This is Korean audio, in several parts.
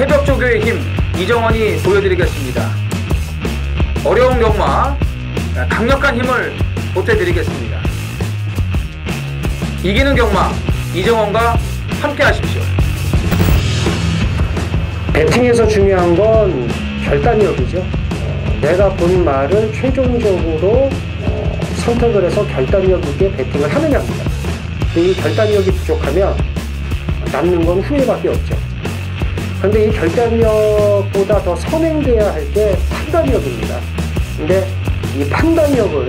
새벽 조교의 힘 이정원이 보여드리겠습니다. 어려운 경마 강력한 힘을 보태드리겠습니다. 이기는 경마 이정원과 함께 하십시오. 배팅에서 중요한 건 결단력이죠. 내가 본 말을 최종적으로 선택을 해서 결단력 있게 배팅을 하느냐입니다. 이 결단력이 부족하면 남는 건 후회밖에 없죠. 그런데 이 결단력보다 더 선행돼야 할 게 판단력입니다. 근데 이 판단력을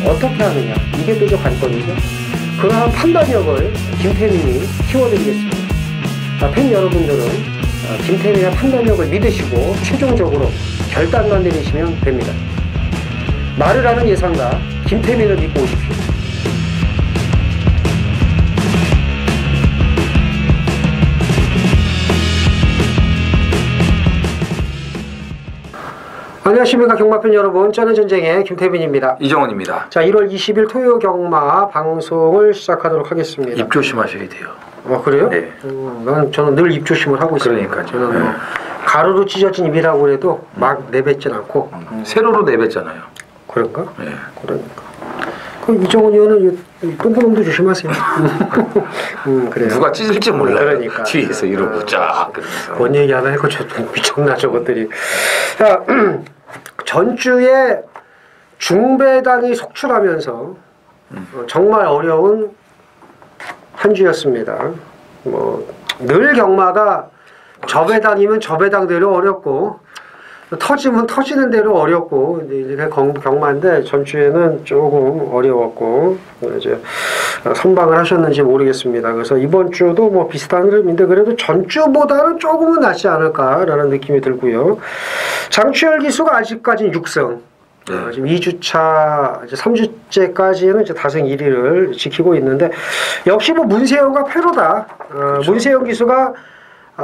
어떻게 하느냐, 이게 또 관건이죠. 그러한 판단력을 김태민이 키워드리겠습니다. 팬 여러분들은 김태민의 판단력을 믿으시고 최종적으로 결단만 내리시면 됩니다. 말을 하는 예상가 김태민을 믿고 오십시오. 안녕하십니까 경마팬 여러분, 쩌는 전쟁의 김태민입니다. 이정원입니다. 자, 1월 20일 토요 경마 방송을 시작하도록 하겠습니다. 입 조심하셔야 돼요. 그래요? 네. 저는 늘 입 조심을 하고 있습니다. 그러니까요. 저는 뭐 가로로 찢어진 입이라고 해도 막 내뱉진 않고. 세로로 내뱉잖아요. 그런가? 네. 그러니까. 그럼 이정원 의원은 똥구멍도 조심하세요. 그래요. 누가 찢을지 몰라요. 그러니까. 뒤에서 이러고 쫙. 그러면서. 뭔 얘기 하나 했고 미쳤나 저것들이. 자, 전주에 중배당이 속출하면서 정말 어려운 한 주였습니다. 늘 경마가 저배당이면 저배당대로 어렵고 터지면 터지는 대로 어렵고 이제 경마인데 전주에는 조금 어려웠고 이제 선방을 하셨는지 모르겠습니다. 그래서 이번 주도 뭐 비슷한 흐름인데 그래도 전주보다는 조금은 낫지 않을까라는 느낌이 들고요. 장추열 기수가 아직까지는 6승. 지금 2주차, 이제 3주째까지는 이제 다승 1위를 지키고 있는데 역시 뭐 문세영과 패로다. 그렇죠. 문세영 기수가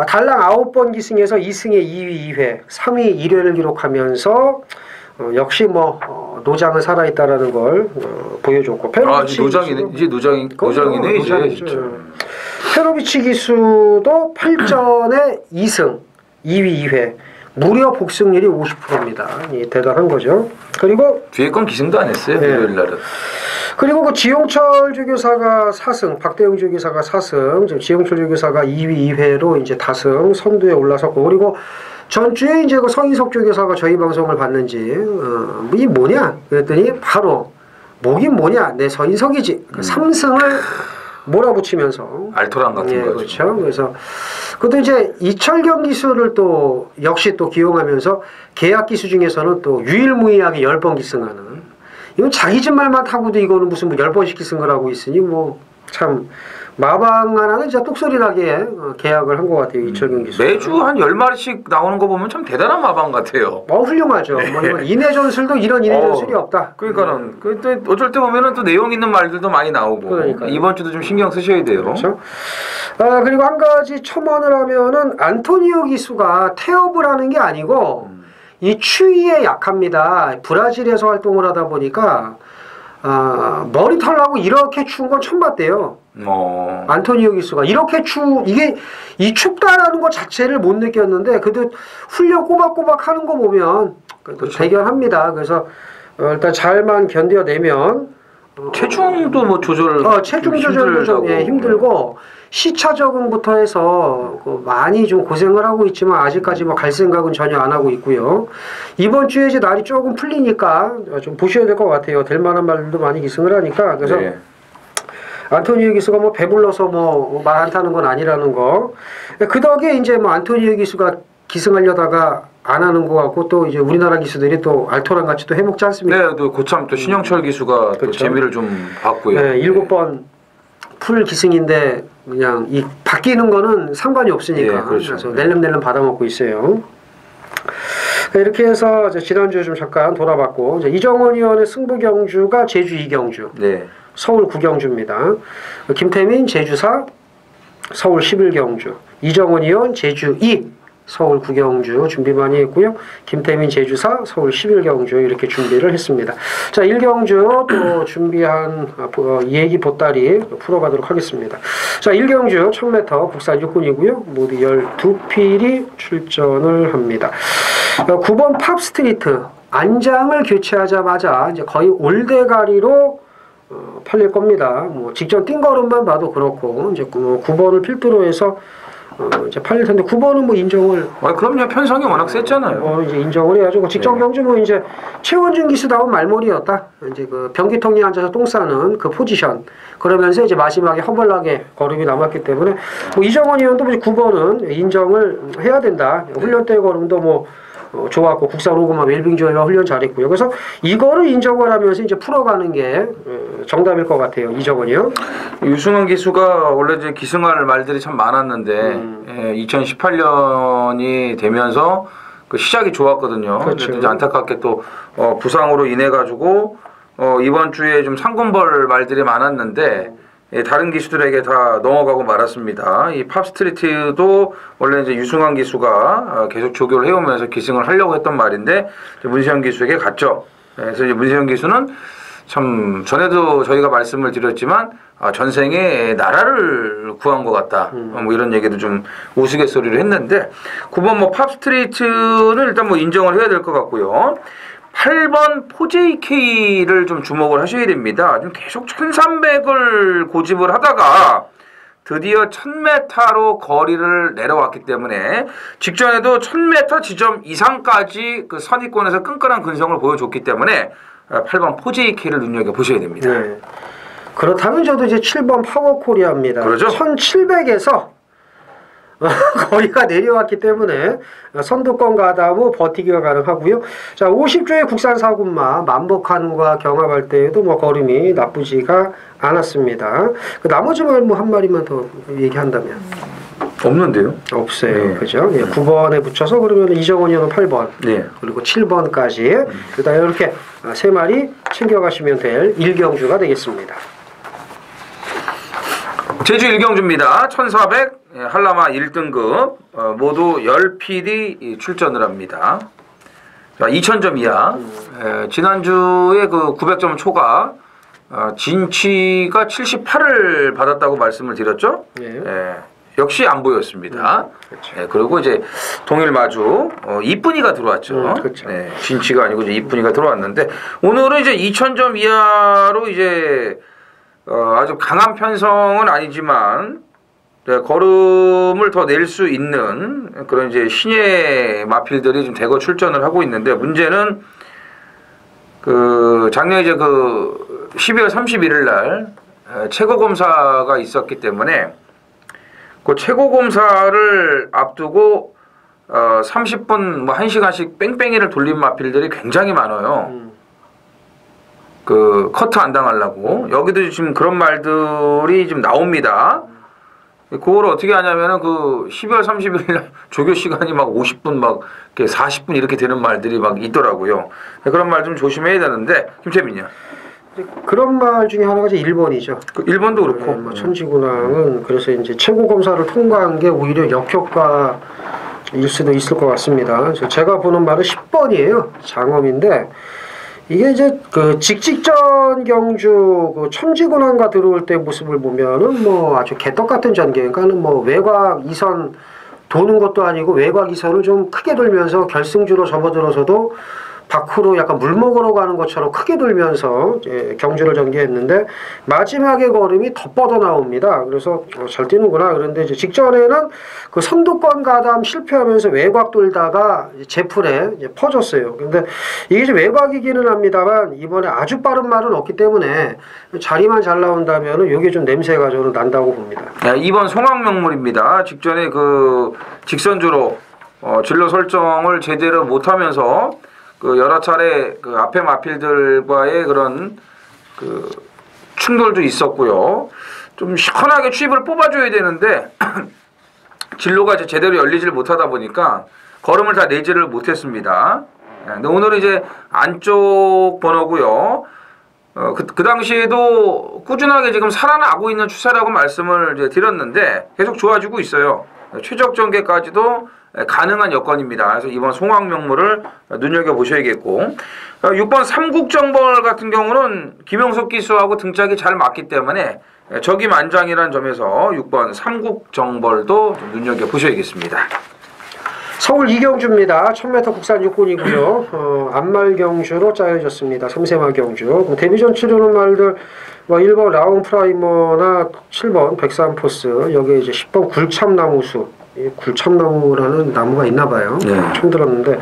달랑 9번 기승에서 2승에 2위 2회, 3위 1회를 기록하면서 역시 뭐 노장은 살아있다라는 걸 보여줬고 페로비치 노장이네. 이제 노장이네 이제. 페로비치 기수도 8전에 2승, 2위 2회. 무려 복승률이 50%입니다. 대단한 거죠. 그리고 뒤에 건 기승도 안 했어요. 네. 일요일 날은. 그리고 그 지용철 조교사가 4승, 박대용 조교사가 4승, 지금 지용철 조교사가 2위 2회로 이제 다승 선두에 올라섰고, 그리고 전주에 이제 그 서인석 조교사가 저희 방송을 봤는지 이 뭐냐? 그랬더니 바로 뭐긴 뭐냐? 내 서인석이지. 3승을 몰아붙이면서 알토란 같은 거죠. 그렇죠. 그래서 그것도 이제 이철경 기수를 또 역시 또 기용하면서 계약 기수 중에서는 또 유일무이하게 10번 기승하는, 이건 자기 집 말만 타고도 이거는 무슨 뭐 10번씩 기승을 하고 있으니 뭐 참 마방 하나는 진짜 똑소리 나게 계약을 한 것 같아요. 이철경 기수. 매주 한 10마리씩 나오는 거 보면 참 대단한 마방 같아요. 훌륭하죠. 네. 뭐 이건 인해 전술도 이런 인해 전술이 없다. 그러니까는 또 어쩔 때 보면은 또 내용 있는 말들도 많이 나오고. 그러니까요. 이번 주도 좀 신경 쓰셔야 돼요. 그렇죠. 그리고 한 가지 첨언을 하면은 안토니오 기수가 태업을 하는 게 아니고 이 추위에 약합니다. 브라질에서 활동을 하다 보니까 머리털 나고 이렇게 추운 건 처음 봤대요. 안토니오 기수가 이렇게 이게 이 춥다라는 것 자체를 못 느꼈는데 그래도 훈련 꼬박꼬박 하는 거 보면 그렇죠. 대견합니다. 그래서 일단 잘만 견뎌내면 체중도 뭐 조절 체중 조절도 좀 힘들고 시차 적응부터 해서 많이 좀 고생을 하고 있지만 아직까지 뭐 갈 생각은 전혀 안 하고 있고요. 이번 주에 이제 날이 조금 풀리니까 좀 보셔야 될 것 같아요. 될 만한 말들도 많이 기승을 하니까. 그래서 네. 안토니오 기수가 뭐 배불러서 뭐 말 안 타는 건 아니라는 거. 그 덕에 이제 뭐 안토니오 기수가 기승하려다가 안 하는 것 같고 또 이제 우리나라 기수들이 또 알토란 같이 또 해먹지 않습니까? 네, 또 고참 또 신영철 기수가 그렇죠. 또 재미를 좀 봤고요. 네, 7번 풀 기승인데 그냥 이 바뀌는 거는 상관이 없으니까. 네, 그렇죠. 그래서 낼름낼름 받아먹고 있어요. 이렇게 해서 지난주에 좀 잠깐 돌아봤고 이제 이정원 의원의 승부 경주가 제주 2경주, 네. 서울 9경주입니다. 김태민 제주 4, 서울 11경주, 이정원 의원 제주 2, 서울 9경주 준비 많이 했고요. 김태민 제주사 서울 11경주 이렇게 준비를 했습니다. 자, 1경주 또 준비한 얘기 보따리 풀어가도록 하겠습니다. 자, 1경주 1000m 국산 육군이고요. 모두 12필이 출전을 합니다. 9번 팝스트리트 안장을 교체하자마자 이제 거의 올대가리로 팔릴 겁니다. 뭐 직전 뛴 걸음만 봐도 그렇고 이제 9번을 필두로 해서 이제 팔릴 텐데 9번은 뭐 인정을. 그럼요. 편성이 워낙 셌잖아요. 이제 인정을 해야죠. 직전 경주 뭐 이제 최원준 기수다운 말몰이였다. 이제 그 변기통에 앉아서 똥 싸는 그 포지션. 그러면서 이제 마지막에 허벌나게 걸음이 남았기 때문에 뭐 이정원 의원도 9번은 인정을 해야 된다. 훈련 때 걸음도 뭐 좋았고 국산 오고마 웰빙조이와 훈련 잘했고요. 그래서 이거를 인정을 하면서 이제 풀어가는 게 정답일 것 같아요. 이정원이요. 유승원 기수가 원래 이제 기승할 말들이 참 많았는데 2018년이 되면서 그 시작이 좋았거든요. 그렇죠. 근데 이제 안타깝게 또 부상으로 인해 가지고 이번 주에 좀 상금벌 말들이 많았는데 다른 기수들에게 다 넘어가고 말았습니다. 이 팝스트리트도 원래 이제 유승환 기수가 계속 조교를 해오면서 기승을 하려고 했던 말인데 문세영 기수에게 갔죠. 그래서 이제 문세영 기수는 참 전에도 저희가 말씀을 드렸지만 전생에 나라를 구한 것 같다. 뭐 이런 얘기도 좀 우스갯소리를 했는데 9번 뭐 팝스트리트는 일단 뭐 인정을 해야 될 것 같고요. 8번 포JK를 좀 주목을 하셔야 됩니다. 좀 계속 1300을 고집을 하다가 드디어 1000m로 거리를 내려왔기 때문에 직전에도 1000m 지점 이상까지 그 선입권에서 끈끈한 근성을 보여줬기 때문에 8번 포JK를 눈여겨보셔야 됩니다. 네. 그렇다면 저도 이제 7번 파워코리아입니다. 그러죠? 1700에서 거리가 내려왔기 때문에 선두권 가담 후 버티기가 가능하고요. 자, 50조의 국산 사군마 만복한과 경합할 때에도 뭐 걸음이 나쁘지가 않았습니다. 그 나머지 말 뭐 한 마리만 더 얘기한다면 없는데요? 없어요. 네. 그죠? 9번에 붙여서 그러면 이정원 의원은 8번 네. 그리고 7번까지 그다음에 이렇게 세 마리 챙겨가시면 될 1경주가 되겠습니다. 제주 1경주입니다. 1400 한라마 1등급 모두 10필이 출전을 합니다. 자, 2000점 이하. 지난주에 그 900점 초과 진치가 78을 받았다고 말씀을 드렸죠. 역시 안 보였습니다. 그렇죠. 그리고 이제 동일 마주 이쁜이가 들어왔죠. 그렇죠. 진치가 아니고 이제 이쁜이가 들어왔는데 오늘은 이제 2000점 이하로 이제 아주 강한 편성은 아니지만 걸음을 더 낼 수 있는 그런 이제 신예 마필들이 좀 대거 출전을 하고 있는데 문제는 그 작년 이제 그 12월 31일 날 최고 검사가 있었기 때문에 그 최고 검사를 앞두고 30분 뭐 1시간씩 뺑뺑이를 돌린 마필들이 굉장히 많아요. 그 커트 안 당하려고 여기도 지금 그런 말들이 좀 나옵니다. 그걸 어떻게 하냐면은 그 12월 30일 날 조교 시간이 막 50분 막 이렇게 40분 이렇게 되는 말들이 막 있더라고요. 그런 말 좀 조심해야 되는데 김태민이요. 그런 말 중에 하나가 이제 1번이죠. 그 1번도 그렇고 천지군항은 그래서 이제 최고 검사를 통과한 게 오히려 역효과일 수도 있을 것 같습니다. 그래서 제가 보는 말은 10번이에요. 장엄인데 이게 이제 그 직직전 경주 그 천지군항과 들어올 때 모습을 보면은 뭐 아주 개떡 같은 전개. 그러니까는 뭐 외곽 2선 도는 것도 아니고 외곽 2선을 좀 크게 돌면서 결승주로 접어들어서도 밖으로 약간 물 먹으러 가는 것처럼 크게 돌면서 경주를 전개했는데 마지막에 걸음이 더 뻗어 나옵니다. 그래서 잘 뛰는구나. 그런데 이제 직전에는 그 선두권 가담 실패하면서 외곽 돌다가 제풀에 퍼졌어요. 근데 이게 이제 외곽이기는 합니다만 이번에 아주 빠른 말은 없기 때문에 자리만 잘 나온다면은 이게 좀 냄새가 저는 난다고 봅니다. 네, 2번 송악명물입니다. 직전에 그 직선주로 진로 설정을 제대로 못하면서 그 여러 차례 그 앞에 마필들과의 그런 그 충돌도 있었고요. 좀 시원하게 취입을 뽑아줘야 되는데 진로가 이제 제대로 열리질 못하다 보니까 걸음을 다 내지를 못했습니다. 근데 오늘은 이제 안쪽 번호고요. 그 당시에도 꾸준하게 지금 살아나고 있는 추세라고 말씀을 이제 드렸는데 계속 좋아지고 있어요. 최적 전개까지도 가능한 여건입니다. 그래서 이번 송황명물을 눈여겨보셔야겠고 6번 삼국정벌 같은 경우는 김영석 기수하고 등짝이 잘 맞기 때문에 적임안장이라는 점에서 6번 삼국정벌도 좀 눈여겨보셔야겠습니다. 서울 이경주입니다. 1000m 국산 육군이고요. 안말경주로 짜여졌습니다. 삼세마 경주. 데뷔전 치르는 말들 1번 라운 프라이머나 7번 백삼포스, 여기에 이제 10번 굴참나무수. 이 굴참나무라는 나무가 있나 봐요. 네. 처음 들었는데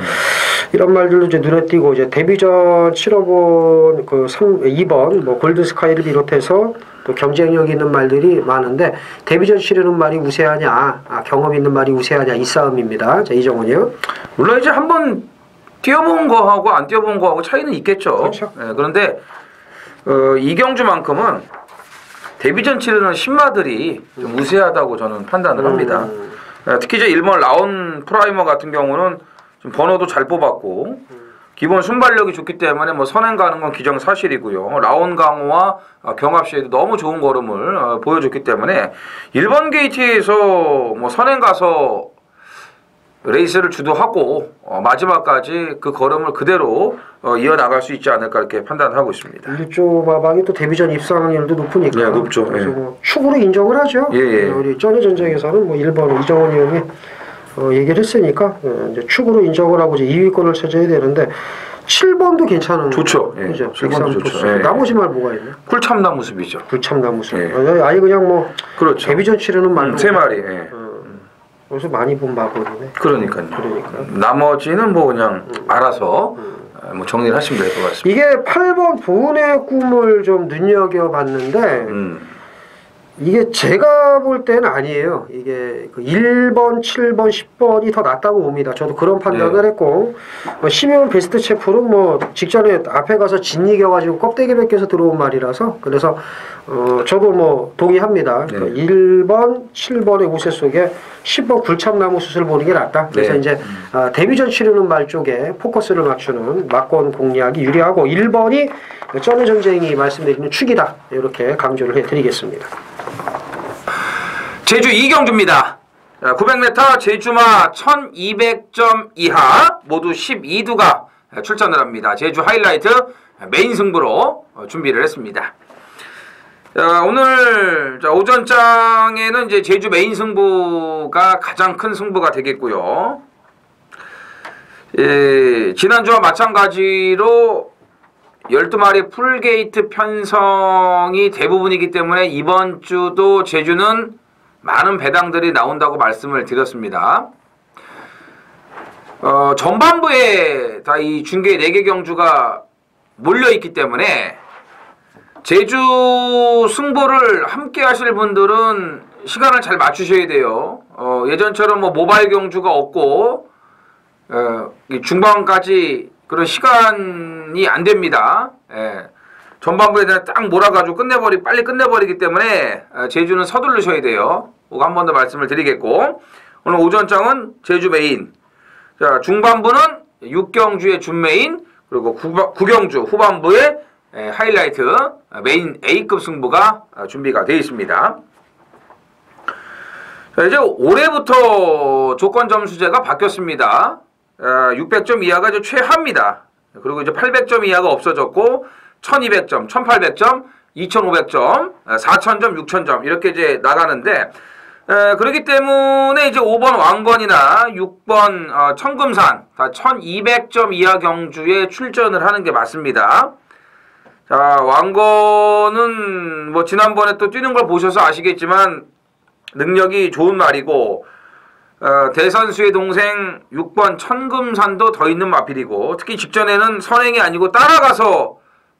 이런 말들도 이제 눈에 띄고 이제 데뷔전 치러본 2번 뭐 골든스카이를 비롯해서 또 경쟁력 있는 말들이 많은데 데뷔전 치르는 말이 우세하냐, 경험 있는 말이 우세하냐 이 싸움입니다. 자, 이정훈이요. 물론 이제 한번 뛰어본 거하고 안 뛰어본 거하고 차이는 있겠죠. 그렇죠. 그런데 이경주만큼은 데뷔전 치르는 신마들이 좀 우세하다고 저는 판단을 합니다. 특히 이제 1번 라운 프라이머 같은 경우는 좀 번호도 잘 뽑았고 기본 순발력이 좋기 때문에 뭐 선행 가는 건 기정사실이고요. 라운 강호와 경합 시에도 너무 좋은 걸음을 보여줬기 때문에 1번 게이트에서 뭐 선행 가서 레이스를 주도하고 마지막까지 그 걸음을 그대로 이어나갈 수 있지 않을까 이렇게 판단하고 있습니다. 일조 마방이 또 데뷔전 입상 확률도 높으니까. 네, 높죠. 그래서 뭐 축으로 인정을 하죠. 예. 우리 전의 전쟁에서는 뭐 1번 이정훈 의원이 얘기를 했으니까 이제 축으로 인정을 하고 이제 2위권을 차지해야 되는데 7번도 괜찮은. 좋죠. 예. 그죠? 7번도 좋죠. 예. 나머지 말 뭐가 있나? 쿨참나무 숲이죠. 굴참나무 숲. 예. 아예 그냥 뭐 그렇죠. 데뷔전 치르는 말로. 세 마리. 예. 그래서 많이 본 마블이네. 그러니까요. 그러니까. 나머지는 뭐 그냥 알아서 뭐 정리를 하시면 될 것 같습니다. 이게 8번 보은의 꿈을 좀 눈여겨봤는데 이게 제가 볼 때는 아니에요. 이게 1번, 7번, 10번이 더 낫다고 봅니다. 저도 그런 판단을 했고 12번 베스트 체프는 뭐 직전에 앞에 가서 진 이겨가지고 껍데기 벗겨서 들어온 말이라서 그래서 저도 뭐 동의합니다. 네. 1번, 7번의 우세 속에 10번 굴참나무 숯을 보는 게 낫다. 그래서 네. 이제 데뷔전 치르는 말 쪽에 포커스를 맞추는 막권 공략이 유리하고 1번이 전의 전쟁이 말씀드리는 축이다. 이렇게 강조를 해드리겠습니다. 제주 이경주입니다. 900m 제주마 1200점 이하 모두 12두가 출전을 합니다. 제주 하이라이트 메인 승부로 준비를 했습니다. 오늘 오전장에는 이제 제주 메인 승부가 가장 큰 승부가 되겠고요. 지난주와 마찬가지로 12마리 풀게이트 편성이 대부분이기 때문에 이번 주도 제주는 많은 배당들이 나온다고 말씀을 드렸습니다. 전반부에 다 이 중계 4개 경주가 몰려있기 때문에 제주 승부를 함께 하실 분들은 시간을 잘 맞추셔야 돼요. 예전처럼 뭐 모바일 경주가 없고 중반까지 그런 시간이 안 됩니다. 전반부에 딱 몰아가지고 빨리 끝내버리기 때문에 제주는 서두르셔야 돼요. 그거 한 번 더 말씀을 드리겠고 오늘 오전장은 제주 메인, 자 중반부는 6경주의 준메인 그리고 9경주 후반부에 하이라이트 메인 A급 승부가 준비가 되어 있습니다. 자, 이제 올해부터 조건 점수제가 바뀌었습니다. 600점 이하가 이제 최하입니다. 그리고 이제 800점 이하가 없어졌고 1200점, 1800점, 2500점, 4000점, 6000점 이렇게 이제 나가는데 그렇기 때문에 이제 5번 왕건이나 6번 청금산 다 1200점 이하 경주에 출전을 하는 게 맞습니다. 자, 왕건은 뭐 지난번에 또 뛰는 걸 보셔서 아시겠지만 능력이 좋은 말이고 대선수의 동생 6번 천금산도 더 있는 마필이고 특히 직전에는 선행이 아니고 따라가서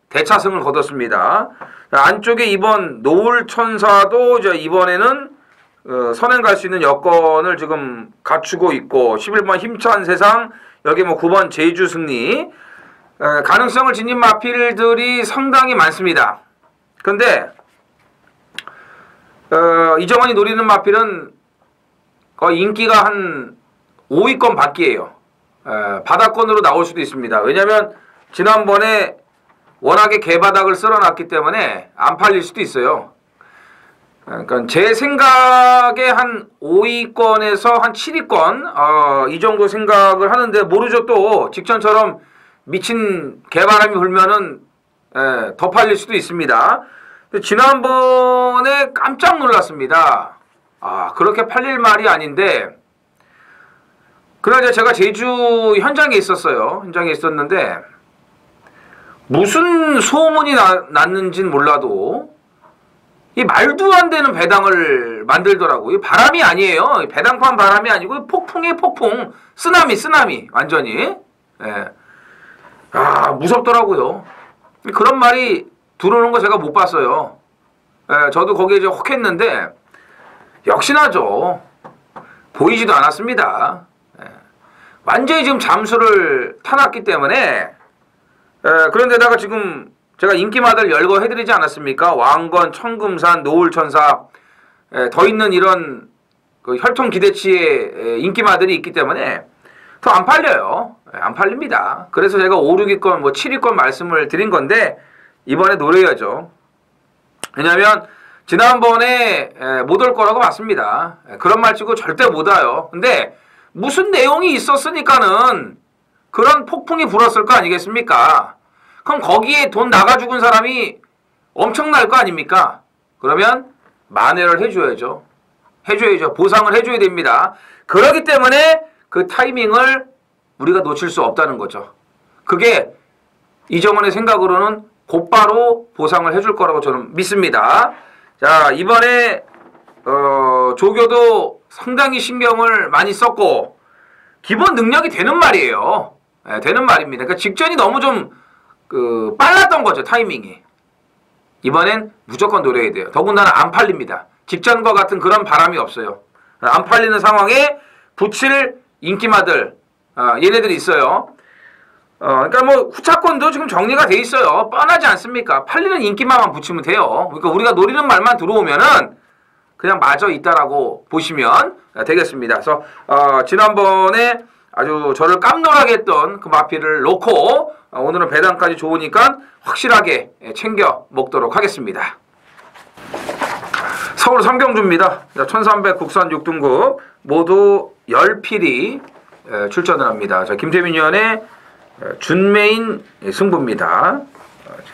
대차승을 거뒀습니다. 안쪽에 이번 노을천사도 이번에는 선행 갈 수 있는 여건을 지금 갖추고 있고 11번 힘찬 세상 여기 뭐 9번 제주 승리 가능성을 지닌 마필들이 상당히 많습니다. 근데 이정환이 노리는 마필은 거의 인기가 한 5위권 밖이에요. 바닥권으로 나올 수도 있습니다. 왜냐하면 지난번에 워낙에 개바닥을 쓸어놨기 때문에 안 팔릴 수도 있어요. 그러니까 제 생각에 한 5위권에서 한 7위권 이 정도 생각을 하는데 모르죠. 또 직전처럼 미친 개바람이 불면은 더 팔릴 수도 있습니다. 지난번에 깜짝 놀랐습니다. 그렇게 팔릴 말이 아닌데 그날 제가 제주 현장에 있었어요. 현장에 있었는데 무슨 소문이 났는진 몰라도 이 말도 안 되는 배당을 만들더라고요. 바람이 아니에요. 배당판 바람이 아니고 폭풍이에요. 폭풍. 쓰나미 완전히. 무섭더라고요. 그런 말이 들어오는 거 제가 못 봤어요. 저도 거기에 이제 혹했는데 역시나죠. 보이지도 않았습니다. 완전히 지금 잠수를 타놨기 때문에 그런데다가 지금 제가 인기마들 열거해드리지 않았습니까? 왕건, 청금산, 노을천사 더 있는 이런 그 혈통 기대치의 인기마들이 있기 때문에 더 안 팔려요. 안 팔립니다. 그래서 제가 5, 6위권, 뭐 7위권 말씀을 드린 건데 이번에 노려야죠. 왜냐하면 지난번에 못 올 거라고 봤습니다. 그런 말 치고 절대 못 와요. 근데 무슨 내용이 있었으니까는 그런 폭풍이 불었을 거 아니겠습니까? 그럼 거기에 돈 나가 죽은 사람이 엄청날 거 아닙니까? 그러면 만회를 해줘야죠. 보상을 해줘야 됩니다. 그렇기 때문에 그 타이밍을 우리가 놓칠 수 없다는 거죠. 그게 이정원의 생각으로는 곧바로 보상을 해줄 거라고 저는 믿습니다. 자, 이번에 조교도 상당히 신경을 많이 썼고 기본 능력이 되는 말이에요. 되는 말입니다. 그러니까 직전이 너무 좀 빨랐던 거죠. 타이밍이. 이번엔 무조건 노려야 돼요. 더군다나 안 팔립니다. 직전과 같은 그런 바람이 없어요. 안 팔리는 상황에 붙일 인기마들 얘네들이 있어요. 그러니까 뭐 후차권도 지금 정리가 돼 있어요. 뻔하지 않습니까? 팔리는 인기마만 붙이면 돼요. 그러니까 우리가 노리는 말만 들어오면은 그냥 마저 있다라고 보시면 되겠습니다. 그래서 지난번에 아주 저를 깜놀하게 했던 그 마피를 놓고 오늘은 배당까지 좋으니까 확실하게 챙겨 먹도록 하겠습니다. 서울 삼경주입니다. 1300 국산 6등급 모두 10필이 출전을 합니다. 자, 김태민 위원의 준메인 승부입니다.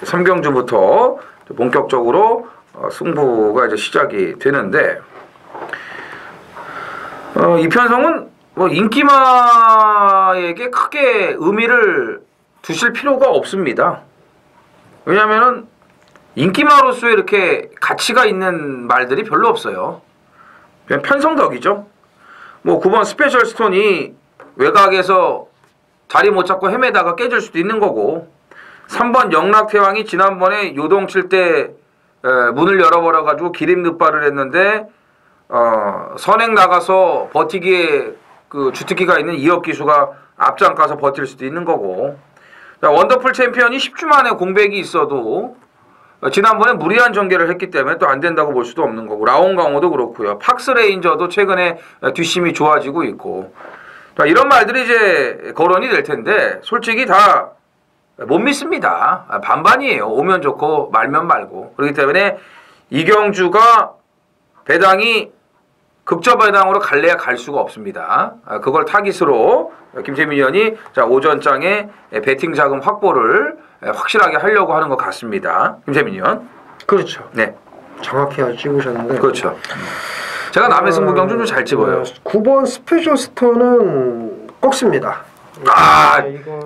삼경주부터 본격적으로 승부가 이제 시작이 되는데 이 편성은 뭐 인기마에게 크게 의미를 두실 필요가 없습니다. 왜냐하면은 인기마로서의 이렇게 가치가 있는 말들이 별로 없어요. 그냥 편성덕이죠. 뭐 9번 스페셜 스톤이 외곽에서 자리 못 잡고 헤매다가 깨질 수도 있는 거고 3번 영락태왕이 지난번에 요동칠 때 문을 열어버려가지고 기립늑발을 했는데 선행 나가서 버티기에 그 주특기가 있는 이혁 기수가 앞장 가서 버틸 수도 있는 거고 자, 원더풀 챔피언이 10주 만에 공백이 있어도 지난번에 무리한 전개를 했기 때문에 또 안 된다고 볼 수도 없는 거고 라온 강호도 그렇고요. 팍스 레인저도 최근에 뒷심이 좋아지고 있고 자, 이런 말들이 이제 거론이 될 텐데 솔직히 다 못 믿습니다. 반반이에요. 오면 좋고 말면 말고 그렇기 때문에 이경주가 배당이 극저배당으로 갈래야 갈 수가 없습니다. 그걸 타깃으로 김태민 위원이 자, 오전장에 배팅 자금 확보를 확실하게 하려고 하는 것 같습니다. 김태민 위원. 그렇죠. 네. 정확히 찍으셨는데. 그렇죠. 제가 남의 승부경 좀 잘 집어요. 9번 스페셜 스톤은 꺾습니다.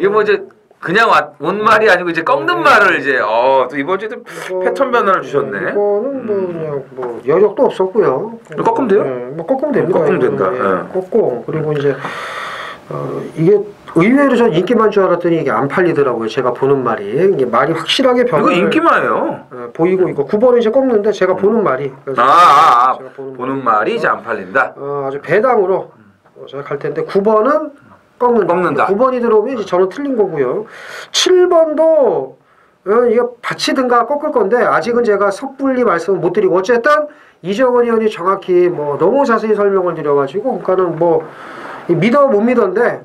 이거 뭐 이제 그냥 온 말이 아니고 이제 꺾는 말을 이제 또 이번 주에도 패턴 변화를 주셨네. 이거는 뭐 그냥 뭐 여력도 없었고요. 꺾으면 돼요? 뭐 꺾으면 됩니다. 꺾으면 된다. 꺾고 그리고 이제 이게 의외로 전 인기만 줄 알았더니 이게 안 팔리더라고요. 제가 보는 말이 이게 말이 확실하게 이거 인기만이에요. 보이고 있고 9번은 이제 꺾는데 제가 보는 말이 제가 보는 말이 이제 안 팔린다. 아주 배당으로 제가 갈 텐데 9번은 꺾는다. 9번이 들어오면 이제 저는 틀린 거고요. 7번도 이게 받치든가 꺾을 건데 아직은 제가 섣불리 말씀을 못 드리고 어쨌든 이정원 의원이 정확히 뭐 너무 자세히 설명을 드려가지고 그러니까는 뭐 믿어 못 믿었는데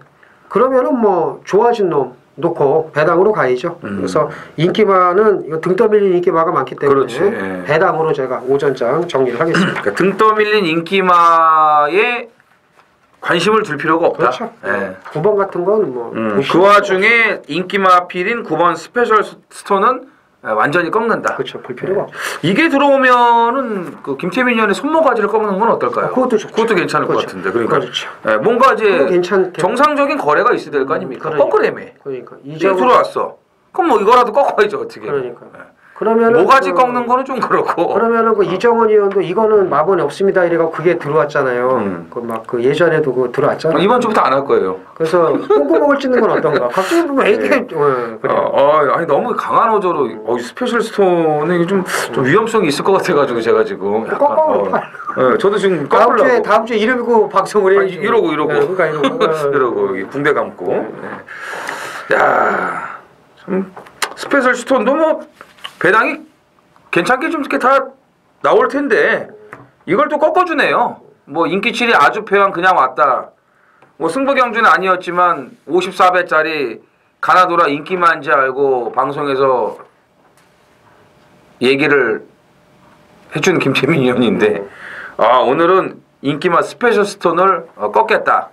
그러면은 뭐 좋아진 놈 놓고 배당으로 가야죠. 그래서 인기마는 이거 등 떠밀린 인기마가 많기 때문에 그렇지. 예. 배당으로 제가 오전장 정리를 하겠습니다. 그러니까 등 떠밀린 인기마에 관심을 둘 필요가 없다. 그렇죠. 예. 9번 같은 건 뭐. 그 와중에 인기마 필인 9번 스페셜 스톤은 완전히 꺾는다. 그렇죠. 볼 필요가 없죠. 이게 들어오면은 그 김태민 의원의 손모가지를 꺾는 건 어떨까요? 그것도 좋죠. 그것도 괜찮을 그렇죠. 것 같은데. 그러니까 그렇죠. 뭔가 이제 괜찮게. 정상적인 거래가 있어야 될 거 아닙니까? 그러니까. 꺾으래며. 그러니까 이게 들어왔어. 그럼 뭐 이거라도 꺾어야죠 어떻게. 그러니까. 그러면은 모가지 꺾는 거는 좀 그렇고. 그러면은 그 이정원 의원도 이거는 마번이 없습니다 이래가 그게 들어왔잖아요. 그 막 그 예전에도 그 들어왔잖아요. 이번 주부터 안 할 거예요. 그래서 콩고목을 찍는 건 어떤가? 갑자기 보면 이게 그래. 아니 너무 강한 어조로 스페셜 스톤은 이게 좀 위험성이 있을 것 같아가지고 제가 지금 약간 저도 지금 꺾으려고. 다음 주에 이러고 방송을 해. 이러고 그러니까 이러고 여기 붕대 감고. 야, 참 스페셜 스톤도 뭐 배당이 괜찮게 좀 이렇게 다 나올 텐데 이걸 또 꺾어주네요. 뭐 인기치리 아주패왕 그냥 왔다. 뭐 승부경주는 아니었지만 54배짜리 가나도라 인기만지 알고 방송에서 얘기를 해준 김태민 의원인데 오늘은 인기마 스페셜 스톤을 꺾겠다.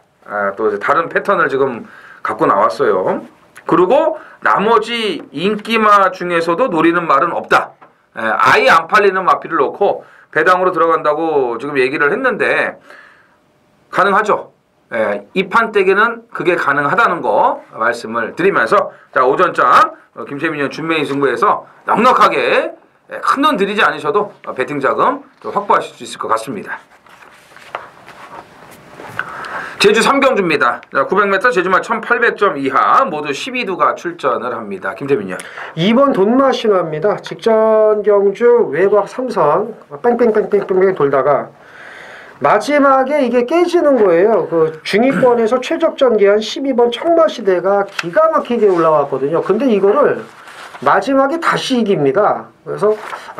또 다른 패턴을 지금 갖고 나왔어요. 그리고 나머지 인기마 중에서도 노리는 말은 없다. 아예 안 팔리는 마피를 놓고 배당으로 들어간다고 지금 얘기를 했는데 가능하죠. 이 판때기는 그게 가능하다는 거 말씀을 드리면서 자 오전장 김태민 의원 준매인 승부에서 넉넉하게 큰 돈 들이지 않으셔도 배팅 자금 확보하실 수 있을 것 같습니다. 제주 3경주입니다. 900m 제주말 1800점 이하 모두 12두가 출전을 합니다. 김태민 의원. 2번 돈마시나입니다. 직전 경주 외곽 3선 뺑뺑뺑뺑뺑 돌다가 마지막에 이게 깨지는 거예요. 그 중위권에서 최적전기한 12번 청마시대가 기가 막히게 올라왔거든요. 근데 이거를 마지막에 다시 이깁니다. 그래서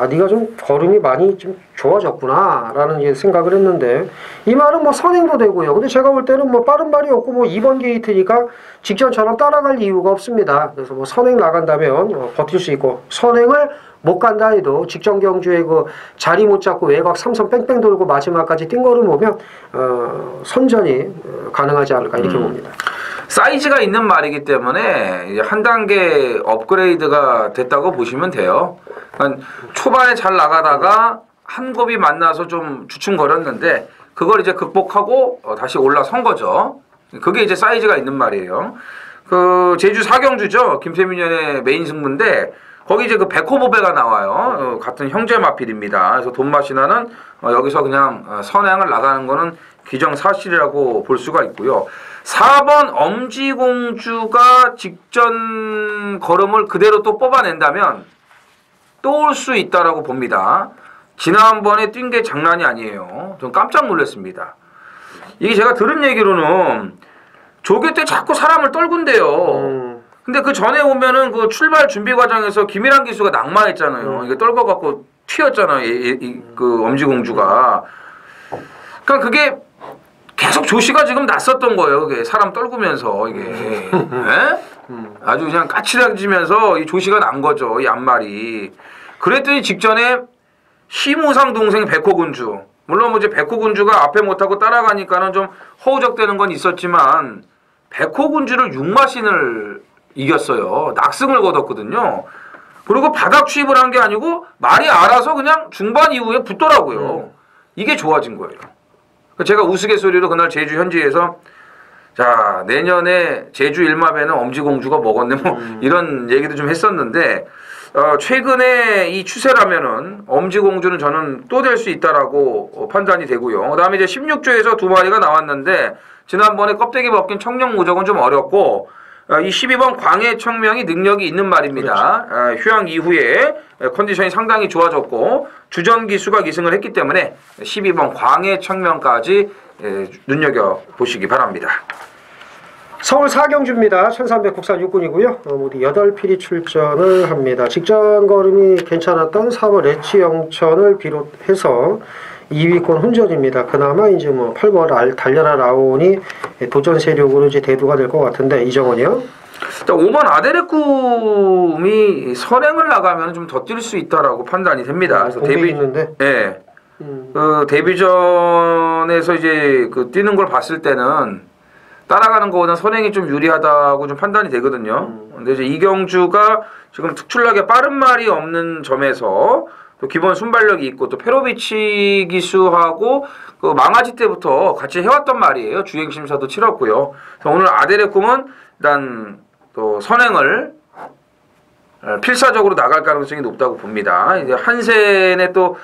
네가 좀 걸음이 많이 좀 좋아졌구나 라는 생각을 했는데 이 말은 뭐 선행도 되고요. 근데 제가 볼 때는 뭐 빠른 발이 없고 뭐 2번 게이트니까 직전처럼 따라갈 이유가 없습니다. 그래서 뭐 선행 나간다면 버틸 수 있고 선행을 못 간다 해도 직전 경주에 그 자리 못 잡고 외곽 3선 뺑뺑 돌고 마지막까지 뛴 거를 보면 선전이 가능하지 않을까 이렇게 봅니다. 사이즈가 있는 말이기 때문에 한 단계 업그레이드가 됐다고 보시면 돼요. 그러니까 초반에 잘 나가다가 한 곱이 만나서 좀 주춤거렸는데 그걸 이제 극복하고 다시 올라선 거죠. 그게 이제 사이즈가 있는 말이에요. 그 제주 4경주죠. 김태민 의원의 메인 승부인데 거기 이제 그 백호보배가 나와요. 같은 형제 마필입니다. 그래서 돈마시나는 여기서 그냥 선행을 나가는 거는 기정사실이라고 볼 수가 있고요. 4번 엄지공주가 직전 걸음을 그대로 또 뽑아낸다면 또 올 수 있다라고 봅니다. 지난번에 뛴 게 장난이 아니에요. 좀 깜짝 놀랐습니다. 이게 제가 들은 얘기로는 조개 때 자꾸 사람을 떨군대요. 근데 그 전에 오면은 그 출발 준비 과정에서 김일한 기수가 낙마했잖아요. 이게 떨궈갖고 튀었잖아요. 그 엄지공주가. 그러니까 그게 계속 조시가 지금 났었던 거예요. 그게 사람 떨구면서 이게 아주 그냥 까칠해지면서 이 조시가 난 거죠. 이 앞말이. 그랬더니 직전에 심우상 동생 백호군주. 물론 뭐 이제 백호군주가 앞에 못하고 따라가니까는 좀 허우적대는 건 있었지만 백호군주를 6마신을 이겼어요. 낙승을 거뒀거든요. 그리고 바닥 취입을 한 게 아니고 말이 알아서 그냥 중반 이후에 붙더라고요. 이게 좋아진 거예요. 제가 우스갯소리로 그날 제주 현지에서 자 내년에 제주 일마배는 엄지공주가 먹었네 뭐 이런 얘기도 좀 했었는데 최근에 이 추세라면은 엄지공주는 저는 또 될 수 있다라고 판단이 되고요. 그다음에 이제 16조에서 두 마리가 나왔는데 지난번에 껍데기 벗긴 청룡무적은 좀 어렵고 이 12번 광해청명이 능력이 있는 말입니다. 그렇죠. 휴양 이후에 컨디션이 상당히 좋아졌고 주전기수가 기승을 했기 때문에 12번 광해청명까지 눈여겨보시기 바랍니다. 서울 4경주입니다. 1300 국산 육군이고요. 모두 8필이 출전을 합니다. 직전 걸음이 괜찮았던 4번 레치 영천을 비롯해서 2위권 혼전입니다. 그나마 이제 뭐 8번 달려라 라온이 도전 세력으로 이제 대두가 될 것 같은데 이정원이요? 자, 5번 아데레쿰이 선행을 나가면 좀 더 뛸 수 있다라고 판단이 됩니다. 그래서 데뷔 있는데. 예. 그 데뷔전에서 이제 그 뛰는 걸 봤을 때는 따라가는 거보다 선행이 좀 유리하다고 좀 판단이 되거든요. 근데 이제 이경주가 지금 특출나게 빠른 말이 없는 점에서 또 기본 순발력이 있고 또 페로비치 기수하고 그 망아지 때부터 같이 해왔단 말이에요. 주행 심사도 치렀고요. 그래서 오늘 아데레쿰은 일단 또 선행을 필사적으로 나갈 가능성이 높다고 봅니다. 이제 한센의 또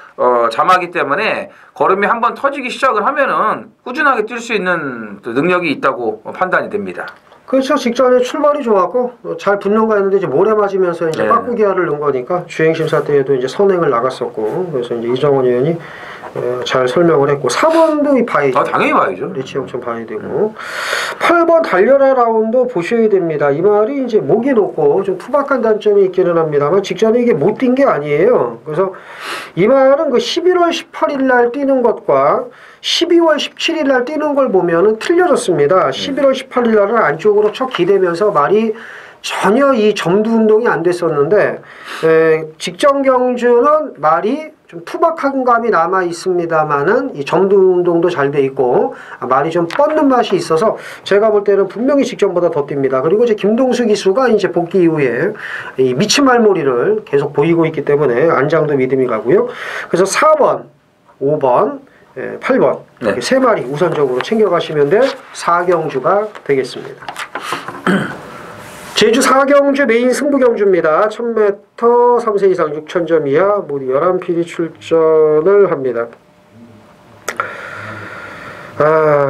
자마기 때문에 걸음이 한번 터지기 시작을 하면은 꾸준하게 뛸 수 있는 또 능력이 있다고 판단이 됩니다. 그렇죠. 직전에 출발이 좋았고 잘 붙는가 했는데 이제 모래 맞으면서 이제 빠꾸 기아를 넣은 거니까 주행 심사 때에도 이제 선행을 나갔었고 그래서 이제 이정원 의원이 잘 설명을 했고 4번도 봐야죠. 당연히 봐야죠. 리치 형좀 봐야 되고 8번 달려라 라운드 보셔야 됩니다. 이 말이 이제 목이 높고 좀 투박한 단점이 있기는 합니다만 직전에 이게 못 뛴 게 아니에요. 그래서 이 말은 그 11월 18일 날 뛰는 것과 12월 17일 날 뛰는 걸 보면은 틀려졌습니다. 11월 18일 날은 안쪽으로 척 기대면서 말이 전혀 이 점두 운동이 안 됐었는데 직전 경주는 말이 좀 투박한 감이 남아 있습니다만은 이 점두 운동도 잘 돼 있고 말이 좀 뻗는 맛이 있어서 제가 볼 때는 분명히 직전보다 더 뜁니다. 그리고 이제 김동수 기수가 이제 복귀 이후에 이 미친 말머리를 계속 보이고 있기 때문에 안장도 믿음이 가고요. 그래서 4번, 5번, 8번 이렇게 세 마리 우선적으로 챙겨가시면 될 4경주가 되겠습니다. 제주 4경주 메인 승부경주입니다. 1000m 3세 이상 6000점 이하 모두 11필이 출전을 합니다.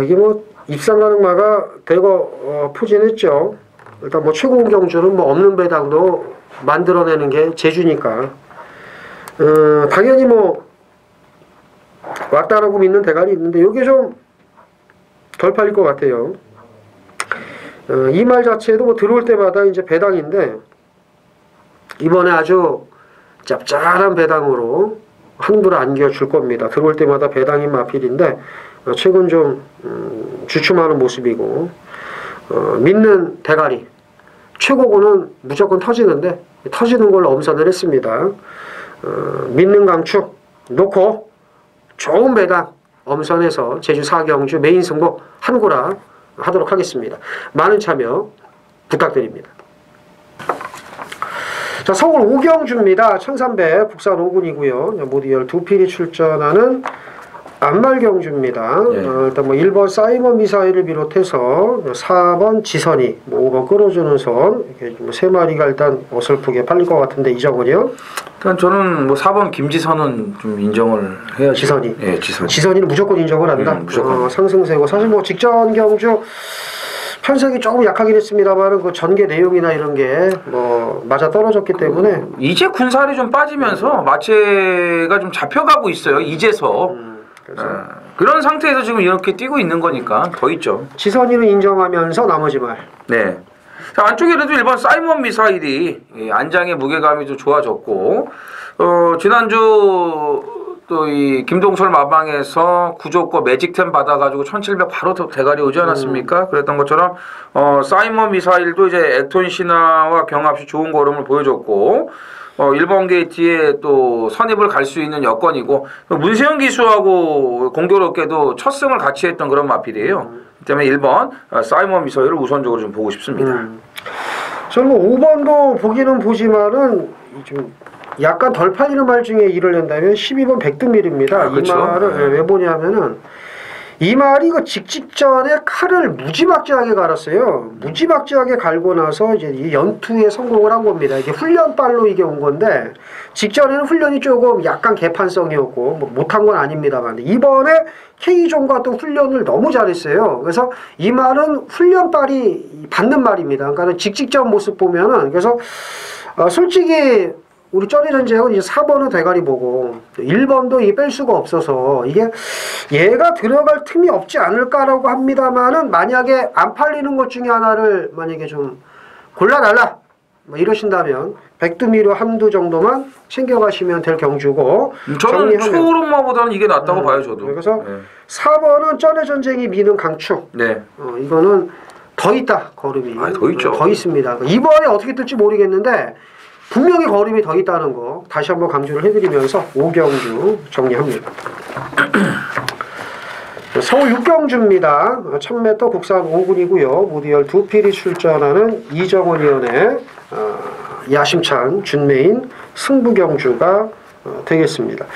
이게 뭐 입상 가능마가 대거 포진했죠. 일단 뭐 최고 경주는 뭐 없는 배당도 만들어내는 게 제주니까 당연히 뭐 왔다라고 믿는 대가리 있는데 이게 좀 덜 팔릴 것 같아요. 이 말 자체도 뭐 들어올 때마다 이제 배당인데 이번에 아주 짭짤한 배당으로 한불 안겨줄 겁니다. 들어올 때마다 배당인 마필인데 최근 좀 주춤하는 모습이고 믿는 대가리 최고고는 무조건 터지는데 터지는 걸로 엄선을 했습니다. 믿는 강축 놓고 좋은 배당 엄선해서 제주 4경주 메인 승부 한구라 하도록 하겠습니다. 많은 참여 부탁드립니다. 자, 서울 5경주입니다. 1300 국산 5군이고요. 모두 12필이 출전하는 안말경주입니다. 일단 뭐 1번 사이먼 미사일을 비롯해서 4번 지선이, 뭐 5번 끌어주는 선 이렇게 뭐 세 마리가 일단 어설프게 팔릴 것 같은데 이정은이요? 일단 저는 뭐 4번 김지선은 좀 인정을 해야죠. 지선이. 예, 지선. 지선이는 무조건 인정을 한다. 무조건. 상승세고 사실 뭐 직전 경주 편색이 조금 약하긴 했습니다만 그 전개 내용이나 이런 게 뭐 맞아 떨어졌기 때문에 이제 군살이 좀 빠지면서 마체가 좀 잡혀가고 있어요. 이제서. 그런 상태에서 지금 이렇게 뛰고 있는 거니까 더 있죠. 지선이는 인정하면서 나머지 말. 네. 자, 안쪽에도 1번 사이먼 미사일이 안장의 무게감이 좀 좋아졌고 지난주 또 이 김동설 마방에서 구조거 매직템 받아가지고 1700 바로 대가리 오지 않았습니까? 그랬던 것처럼 사이먼 미사일도 이제 액톤 신화와 경합시 좋은 걸음을 보여줬고 1번 게이트에 또 선입을 갈 수 있는 여건이고 문세영 기수하고 공교롭게도 첫 승을 같이 했던 그런 마필이에요. 때문에 1번 사이먼 미사일을 우선적으로 좀 보고 싶습니다. 저는 뭐 5번도 보기는 보지만은 좀 약간 덜 팔리는 말 중에 일을 낸다면 12번 백두밀입니다. 이 그렇죠. 말을 왜 보냐면은 이 말이 그 직전에 칼을 무지막지하게 갈았어요. 무지막지하게 갈고 나서 이제 이 연투에 성공을 한 겁니다. 이게 훈련발로 이게 온 건데 직전에는 훈련이 조금 약간 개판성이었고 뭐 못한 건 아닙니다만 이번에 K존과 또 훈련을 너무 잘했어요. 그래서 이 말은 훈련발이 받는 말입니다. 그러니까 직전 모습 보면은 그래서 솔직히 우리 쩌리전쟁은 이제 4번은 대가리 보고 1번도 이 뺄 수가 없어서 이게 얘가 들어갈 틈이 없지 않을까라고 합니다만은 만약에 안 팔리는 것 중에 하나를 만약에 좀 골라달라 뭐 이러신다면 백두미로 한두 정도만 챙겨가시면 될 경주고 저는 초록마보다는 이게 낫다고 봐요 저도. 그래서 4번은 쩌리전쟁이 미는 강축. 네. 이거는 더 있다 걸음이. 더 있죠. 더 있습니다. 이번에 어떻게 뜰지 모르겠는데 분명히 걸음이 더 있다는 거 다시 한번 강조를 해드리면서 5경주 정리합니다. 서울 6경주입니다. 1000m 국산 5군이고요. 모두 12필이 출전하는 이정원 위원의 야심찬 준메인 승부경주가 되겠습니다.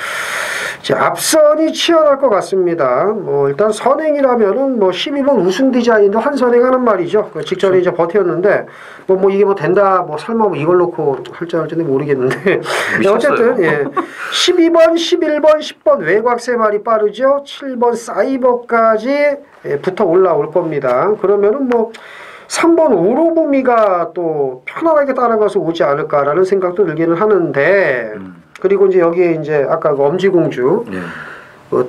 이제 앞선이 치열할 것 같습니다. 뭐 일단 선행이라면은 뭐 12번 우승 디자인도 한 선행하는 말이죠. 그 직전에 이제 버텼는데 뭐 이게 뭐 된다 뭐 설마 뭐 이걸 놓고 할지 할지는 모르겠는데 어쨌든 예. 12번, 11번, 10번 외곽 세 마리 빠르죠. 7번 사이버까지 붙어 올라올 겁니다. 그러면은 뭐 3번 오로부미가 또 편안하게 따라가서 오지 않을까라는 생각도 들기는 하는데 그리고 이제 여기에 이제 아까 그 엄지공주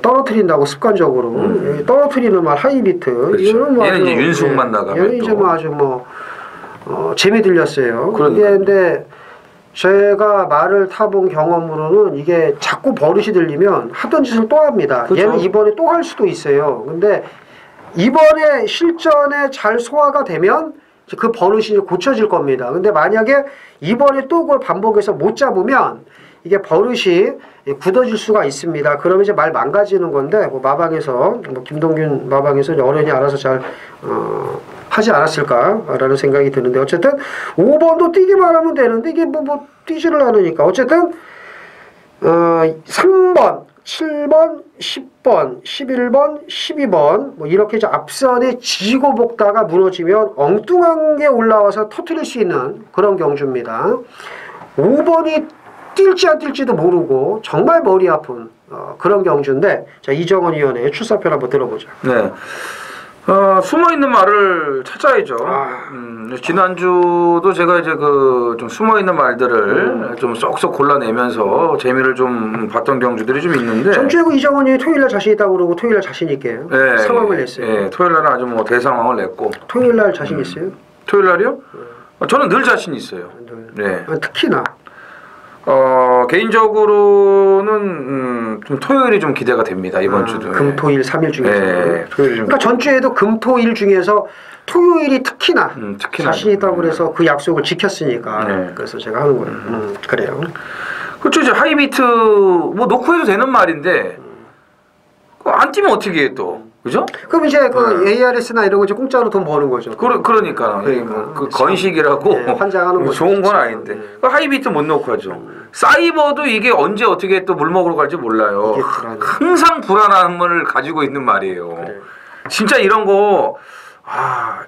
떨어뜨린다고 습관적으로 떨어뜨리는 말 하이비트 그렇죠. 얘는 이제 윤숙만 나가면 얘는 이제 뭐 아주 뭐 재미 들렸어요. 그러니까. 이게 근데 제가 말을 타본 경험으로는 이게 자꾸 버릇이 들리면 하던 짓을 또 합니다. 그렇죠. 얘는 이번에 또 할 수도 있어요. 근데 이번에 실전에 잘 소화가 되면 그 버릇이 이제 고쳐질 겁니다. 근데 만약에 이번에 또 그걸 반복해서 못 잡으면 이게 버릇이 굳어질 수가 있습니다. 그러면 이제 말 망가지는 건데 뭐 마방에서 뭐 김동균 마방에서 어른이 알아서 잘 하지 않았을까라는 생각이 드는데 어쨌든 5번도 뛰기만 하면 되는데 이게 뭐 뛰지를 않으니까 어쨌든 3번 7번, 10번, 11번, 12번 뭐 이렇게 이제 앞선에 지고 볶다가 무너지면 엉뚱한 게 올라와서 터뜨릴 수 있는 그런 경주입니다. 5번이 뛸지 안 뛸지도 모르고 정말 머리 아픈 그런 경주인데 자 이정원 위원의 출사표를 한번 들어보죠. 네. 숨어있는 말을 찾아야죠. 지난주도 제가 이제 그 좀 숨어있는 말들을 좀 쏙쏙 골라내면서 재미를 좀 봤던 경주들이 좀 있는데. 전주에 그 이정원이 토요일날 자신 있다고 그러고 토요일날 자신 있게 네, 상황을 냈어요. 네, 토요일날은 아주 뭐 대상황을 냈고. 토요일날 자신 있어요? 토요일날이요? 저는 늘 자신 있어요. 네. 특히나. 개인적으로는 좀 토요일이 좀 기대가 됩니다. 이번 주도. 금토일 3일 중에서. 네, 토요일이 좀. 그러니까 전주에도 금토일 중에서 토요일이 특히나 자신 있다고 그래서 그 약속을 지켰으니까. 네. 그래서 제가 하는 거예요. 그래요. 그렇죠. 이제 하이비트 뭐 놓고 해도 되는 말인데 안 뛰면 어떻게 해 또. 그죠? 그럼 이제 그 ARS나 이런 거 이제 공짜로 돈 버는 거죠. 그러니까 그 건식이라고 네, 환장하는 뭐 거죠. 좋은 건 아닌데 그 하이비트 못 놓고 하죠. 사이버도 이게 언제 어떻게 또 물 먹으러 갈지 몰라요. 이게 불안해. 항상 불안함을 가지고 있는 말이에요. 그래. 진짜 이런 거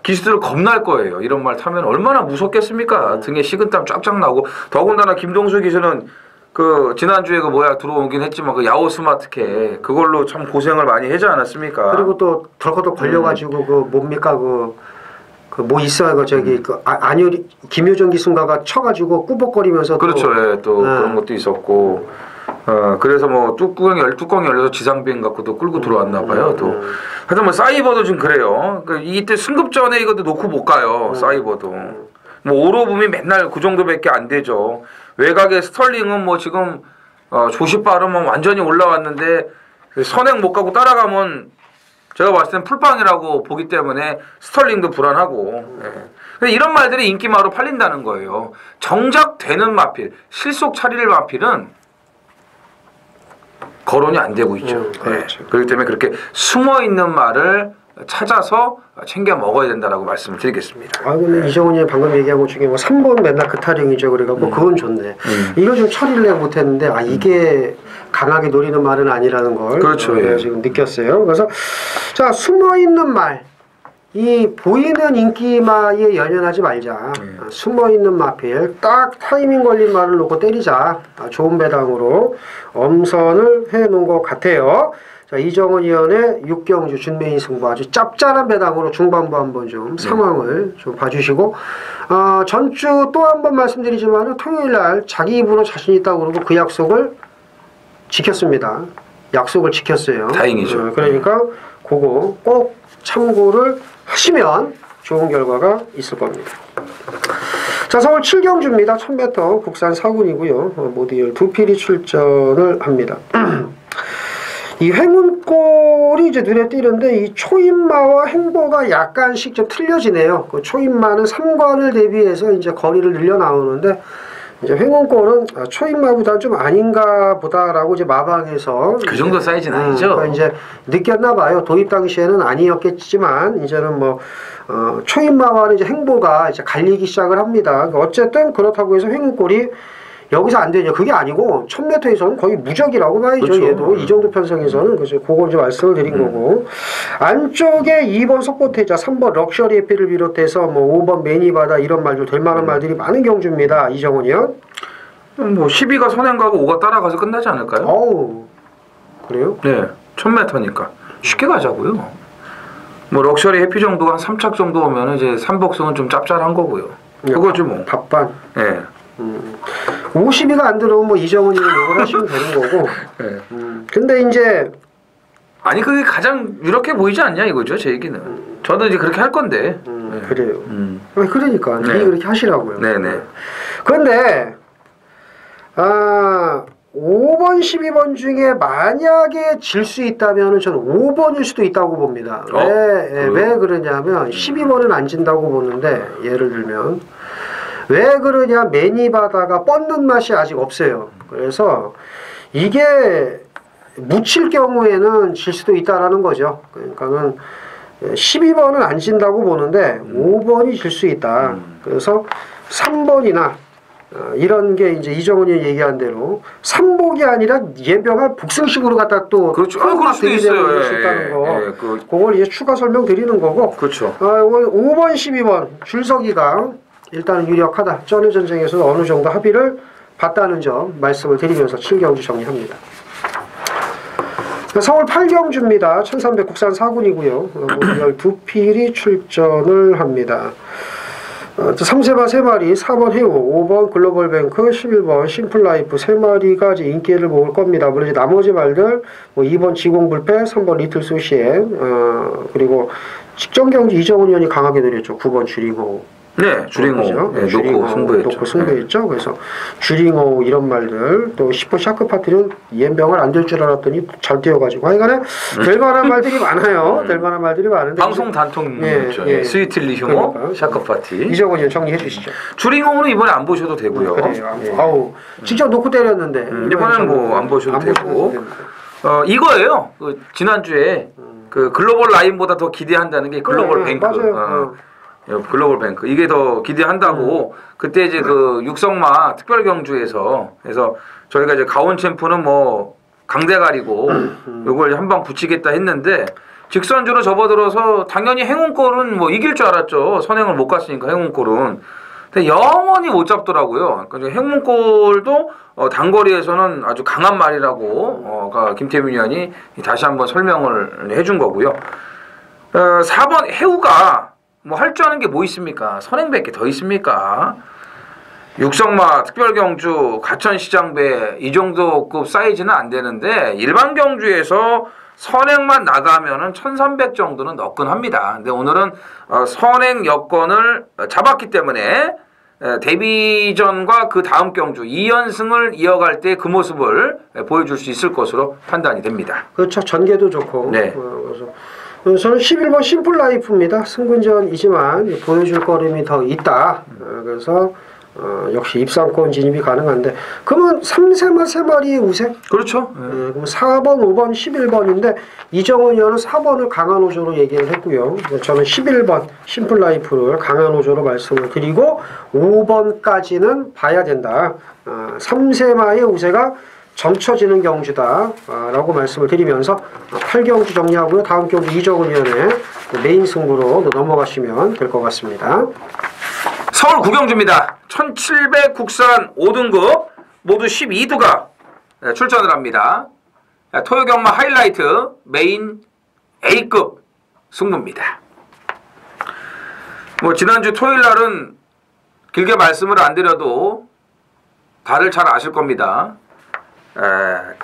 기수들 겁날 거예요. 이런 말 타면 얼마나 무섭겠습니까? 등에 식은땀 쫙쫙 나고 더군다나 김동수 기수는 그 지난주에 그 들어오긴 했지만 그 야호 스마트캐 그걸로 참 고생을 많이 하지 않았습니까? 그리고 또 덜커덕 걸려가지고 그 뭡니까 그 뭐 있어요 그 저기 그 안효리 김효정 기순가가 쳐가지고 꾸벅거리면서 그렇죠. 예, 또 그런 것도 있었고 그래서 뭐 뚜껑이 열려서 지상비행 갖고도 끌고 들어왔나 봐요. 또 하여튼 뭐 사이버도 좀 그래요. 그러니까 이때 승급 전에 이것도 놓고 못 가요. 사이버도 뭐 오로붐이 맨날 그 정도밖에 안 되죠. 외곽의 스털링은 뭐 지금 조시 빠르면 완전히 올라왔는데 선행 못 가고 따라가면 제가 봤을 땐 풀빵이라고 보기 때문에 스털링도 불안하고 예. 이런 말들이 인기마로 팔린다는 거예요. 정작 되는 마필, 실속 차릴 마필은 거론이 안 되고 있죠. 그렇죠. 예. 그렇기 때문에 그렇게 숨어있는 말을 찾아서 챙겨 먹어야 된다라고 말씀을 드리겠습니다. 근데 이정훈이 방금 얘기한 것 중에 뭐 3번 맨날 그 타령이죠. 그래갖고 그건 좋네. 이거 좀 처리를 내가 못했는데 이게 강하게 노리는 말은 아니라는 걸 그렇죠. 지금 느꼈어요. 그래서 자 숨어있는 말, 이 보이는 인기마에 연연하지 말자. 숨어있는 마필, 딱 타이밍 걸린 말을 놓고 때리자. 좋은 배당으로 엄선을 해놓은 것 같아요. 자, 이정원 위원의 6경주 준메인 승부 아주 짭짤한 배당으로 중반부 한번 좀 상황을 좀 봐주시고 전주 또 한 번 말씀드리지만 토요일날 자기 입으로 자신 있다고 그러고 그 약속을 지켰습니다. 약속을 지켰어요. 다행이죠. 그러니까 그거 꼭 참고를 하시면 좋은 결과가 있을 겁니다. 자, 서울 7경주입니다. 1000m 국산 4군이고요. 모두 12필이 출전을 합니다. 이 행운골이 이제 눈에 띄는데 이 초인마와 행보가 약간씩 좀 틀려지네요. 그 초인마는 3관을 대비해서 이제 거리를 늘려 나오는데 이제 행운골은 초인마보다 좀 아닌가 보다라고 이제 마방에서 그 정도 사이즈는 아니죠. 그러니까 이제 느꼈나 봐요. 도입 당시에는 아니었겠지만 이제는 뭐 초인마와는 이제 행보가 이제 갈리기 시작을 합니다. 그러니까 어쨌든 그렇다고 해서 행운골이 여기서 안 되냐 그게 아니고 1000m에서는 거의 무적이라고 봐야죠. 그렇죠. 얘도 이 정도 편성에서는 그래서 그걸 좀 말씀을 드린 거고 안쪽에 2번 속보태자 3번 럭셔리 에피를 비롯해서 뭐 5번 매니바다 이런 말들 될 만한 말들이 많은 경주입니다. 이정훈이요. 뭐 12가 선행 가고 5가 따라가서 끝나지 않을까요? 어우 그래요? 네, 1000m니까 쉽게 가자고요. 뭐 럭셔리 해피 정도가 한 3착 정도 오면 이제 3복승은 좀 짭짤한 거고요. 그거지 뭐. 답반. 네. 52가 안 들어오면 뭐 이정훈이는 욕을 하시면 되는 거고. 네. 근데 이제 아니 그게 가장 유력해 보이지 않냐 이거죠 제 얘기는. 저도 이제 그렇게 할 건데. 네. 그래요. 그러니까 네. 그렇게 하시라고요. 네네. 그런데 5번, 12번 중에 만약에 질 수 있다면 저는 5번일 수도 있다고 봅니다. 왜 그러냐면 12번은 안 진다고 보는데 예를 들면 왜 그러냐 매니바다가 뻗는 맛이 아직 없어요. 그래서 이게 묻힐 경우에는 질 수도 있다라는 거죠. 그러니까는 12번은 안 진다고 보는데 5번이 질 수 있다. 그래서 3번이나 이런 게 이제 이정훈이 얘기한 대로 3복이 아니라 예병을 복승식으로 갖다 또 그렇죠. 그럴 수도 있어요. 수 있다는 거. 그걸 이제 추가 설명 드리는 거고. 그렇죠. 5번, 12번 줄서기가 일단은 유력하다. 전후 전쟁에서 어느 정도 합의를 봤다는 점 말씀을 드리면서 7경주 정리합니다. 서울 8경주입니다. 1300 국산 4군이고요. 모두 12필이 출전을 합니다. 3세마 3마리, 4번 해우, 5번 글로벌뱅크, 11번 심플라이프 3마리가 이제 인기를 모을 겁니다. 물론 이제 나머지 말들, 뭐 2번 지공불패, 3번 리틀 소시엔, 그리고 직전경주 이정훈 의원이 강하게 노렸죠. 9번 주링호. 네, 주링호. 네, 놓고 승부했죠. 놓고 승부했죠. 그래서 주링호 이런 말들, 또 10번 샤크 파티는 이엠병을 안 될 줄 알았더니 잘 뛰어가지고 하여간에 될 만한 말들이 많아요. 될 만한 말들이 많은데 방송 단통이었죠. 스위틀리 흉호, 샤크 파티. 이정훈 의원 정리해 주시죠. 주링호는 이번에 안 보셔도 되고요. 그래요. 아우 직접 놓고 때렸는데 이번에는 뭐 안 보셔도 되고. 이거예요. 그 지난주에 그 글로벌 라인보다 더 기대한다는 게 글로벌 뱅크. 맞아요. 글로벌 뱅크 이게 더 기대한다고 그때 이제 그 육성마 특별 경주에서 그래서 저희가 이제 가온 챔프는 뭐 강대가리고 요걸 한방 붙이겠다 했는데 직선주로 접어들어서 당연히 행운골은 뭐 이길 줄 알았죠. 선행을 못 갔으니까 행운골은. 근데 영원히 못 잡더라고요. 그러니까 행운골도 단거리에서는 아주 강한 말이라고 김태민 위원이 다시 한번 설명을 해준 거고요. 4번 해우가 뭐 할 줄 아는 게 뭐 있습니까? 선행밖에 더 있습니까? 육성마 특별경주 가천시장배 이 정도급 사이즈는 안 되는데 일반 경주에서 선행만 나가면은 1300 정도는 넣긴 합니다. 근데 오늘은 선행 여건을 잡았기 때문에 데뷔전과 그 다음 경주 2연승을 이어갈 때 그 모습을 보여줄 수 있을 것으로 판단이 됩니다. 그렇죠. 전개도 좋고. 네. 그래서 저는 11번 심플라이프입니다. 승군전이지만 보여줄 걸음이 더 있다. 그래서 역시 입상권 진입이 가능한데 그러면 3세마 3마리의 우세? 그렇죠. 그럼 4번, 5번, 11번인데 이정훈 의원은 4번을 강한호조로 얘기를 했고요. 저는 11번 심플라이프를 강한호조로 말씀을 드리고 5번까지는 봐야 된다. 3세마의 우세가 점쳐지는 경주다 라고 말씀을 드리면서 8경주 정리하고요. 다음 경주 이정훈 위원의 메인 승부로 넘어가시면 될 것 같습니다. 서울 9경주입니다. 1700 국산 5등급 모두 12두가 출전을 합니다. 토요경마 하이라이트 메인 A급 승부입니다. 뭐 지난주 토요일날은 길게 말씀을 안 드려도 다들 잘 아실 겁니다.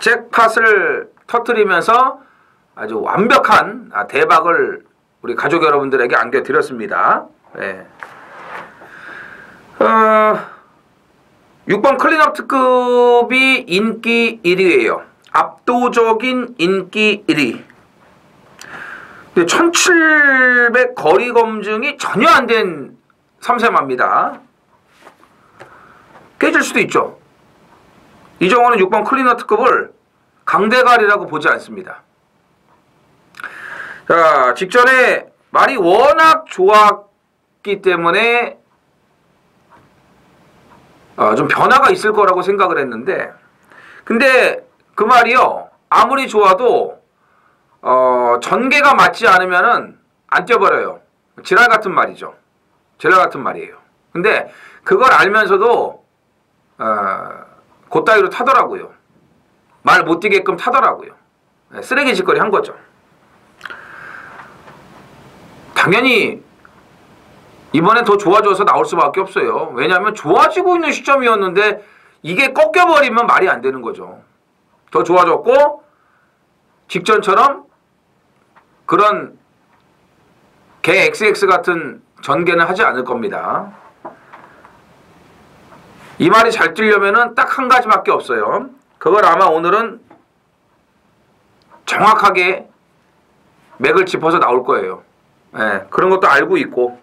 잭팟을 터뜨리면서 아주 완벽한 대박을 우리 가족 여러분들에게 안겨드렸습니다. 6번 클린업 특급이 인기 1위예요. 압도적인 인기 1위. 1700 거리 검증이 전혀 안 된 삼세마입니다. 깨질 수도 있죠. 이정원은 6번 클리너 특급을 강대갈이라고 보지 않습니다. 자, 직전에 말이 워낙 좋았기 때문에 좀 변화가 있을 거라고 생각을 했는데, 근데 그 말이요, 아무리 좋아도 전개가 맞지 않으면은 안 뛰어버려요. 지랄 같은 말이죠. 지랄 같은 말이에요. 근데 그걸 알면서도 곧다이로 타더라고요. 말 못 뛰게끔 타더라고요. 쓰레기 짓거리 한 거죠. 당연히 이번엔 더 좋아져서 나올 수밖에 없어요. 왜냐하면 좋아지고 있는 시점이었는데 이게 꺾여버리면 말이 안 되는 거죠. 더 좋아졌고 직전처럼 그런 개 XX 같은 전개는 하지 않을 겁니다. 이 말이 잘 뛰려면은 딱 한 가지밖에 없어요. 그걸 아마 오늘은 정확하게 맥을 짚어서 나올 거예요. 예, 그런 것도 알고 있고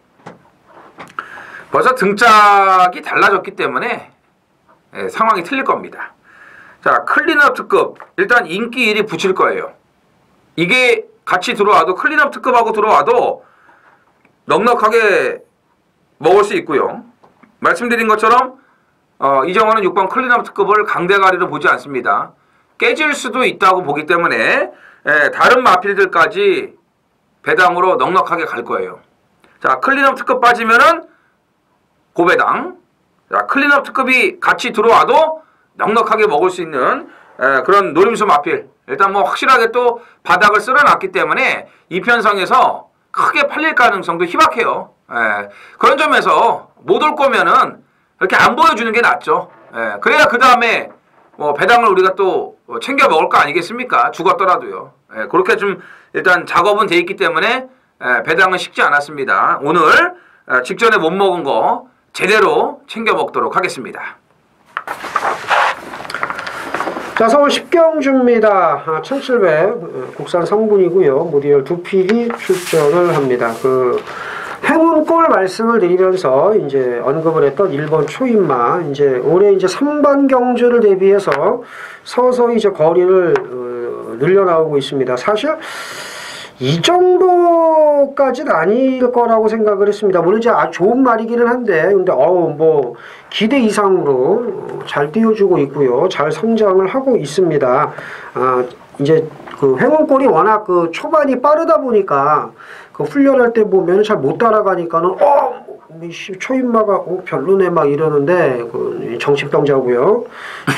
벌써 등짝이 달라졌기 때문에 상황이 틀릴 겁니다. 자, 클린업 특급 일단 인기 1위 붙일 거예요. 이게 같이 들어와도 클린업 특급하고 들어와도 넉넉하게 먹을 수 있고요. 말씀드린 것처럼 이정원은 6번 클린업 특급을 강대가리로 보지 않습니다. 깨질 수도 있다고 보기 때문에 다른 마필들까지 배당으로 넉넉하게 갈 거예요. 자, 클린업 특급 빠지면은 고배당. 자, 클린업 특급이 같이 들어와도 넉넉하게 먹을 수 있는 그런 노림수 마필. 일단 뭐 확실하게 또 바닥을 쓸어놨기 때문에 이편성에서 크게 팔릴 가능성도 희박해요. 그런 점에서 못 올 거면은 이렇게 안 보여주는 게 낫죠. 그래야 그 다음에 뭐 배당을 우리가 또 챙겨 먹을 거 아니겠습니까? 죽었더라도요. 그렇게 좀 일단 작업은 돼 있기 때문에 배당은 식지 않았습니다. 오늘 직전에 못 먹은 거 제대로 챙겨 먹도록 하겠습니다. 자, 서울 10경주입니다. 1700 국산 성분이고요. 모디얼 두 필이 출전을 합니다. 그 행운골 말씀을 드리면서 이제 언급을 했던 1번 초인마, 이제 올해 이제 3번 경주를 대비해서 서서히 이제 거리를 늘려나오고 있습니다. 사실 이 정도까지는 아닐 거라고 생각을 했습니다. 물론 이제 아주 좋은 말이기는 한데, 근데 뭐 기대 이상으로 잘 띄워주고 있고요. 잘 성장을 하고 있습니다. 이제 그 행운골이 워낙 그 초반이 빠르다 보니까 그 훈련할 때 보면 잘 못 따라가니까는 초인마가 별로네 막 이러는데 그 정신병자고요.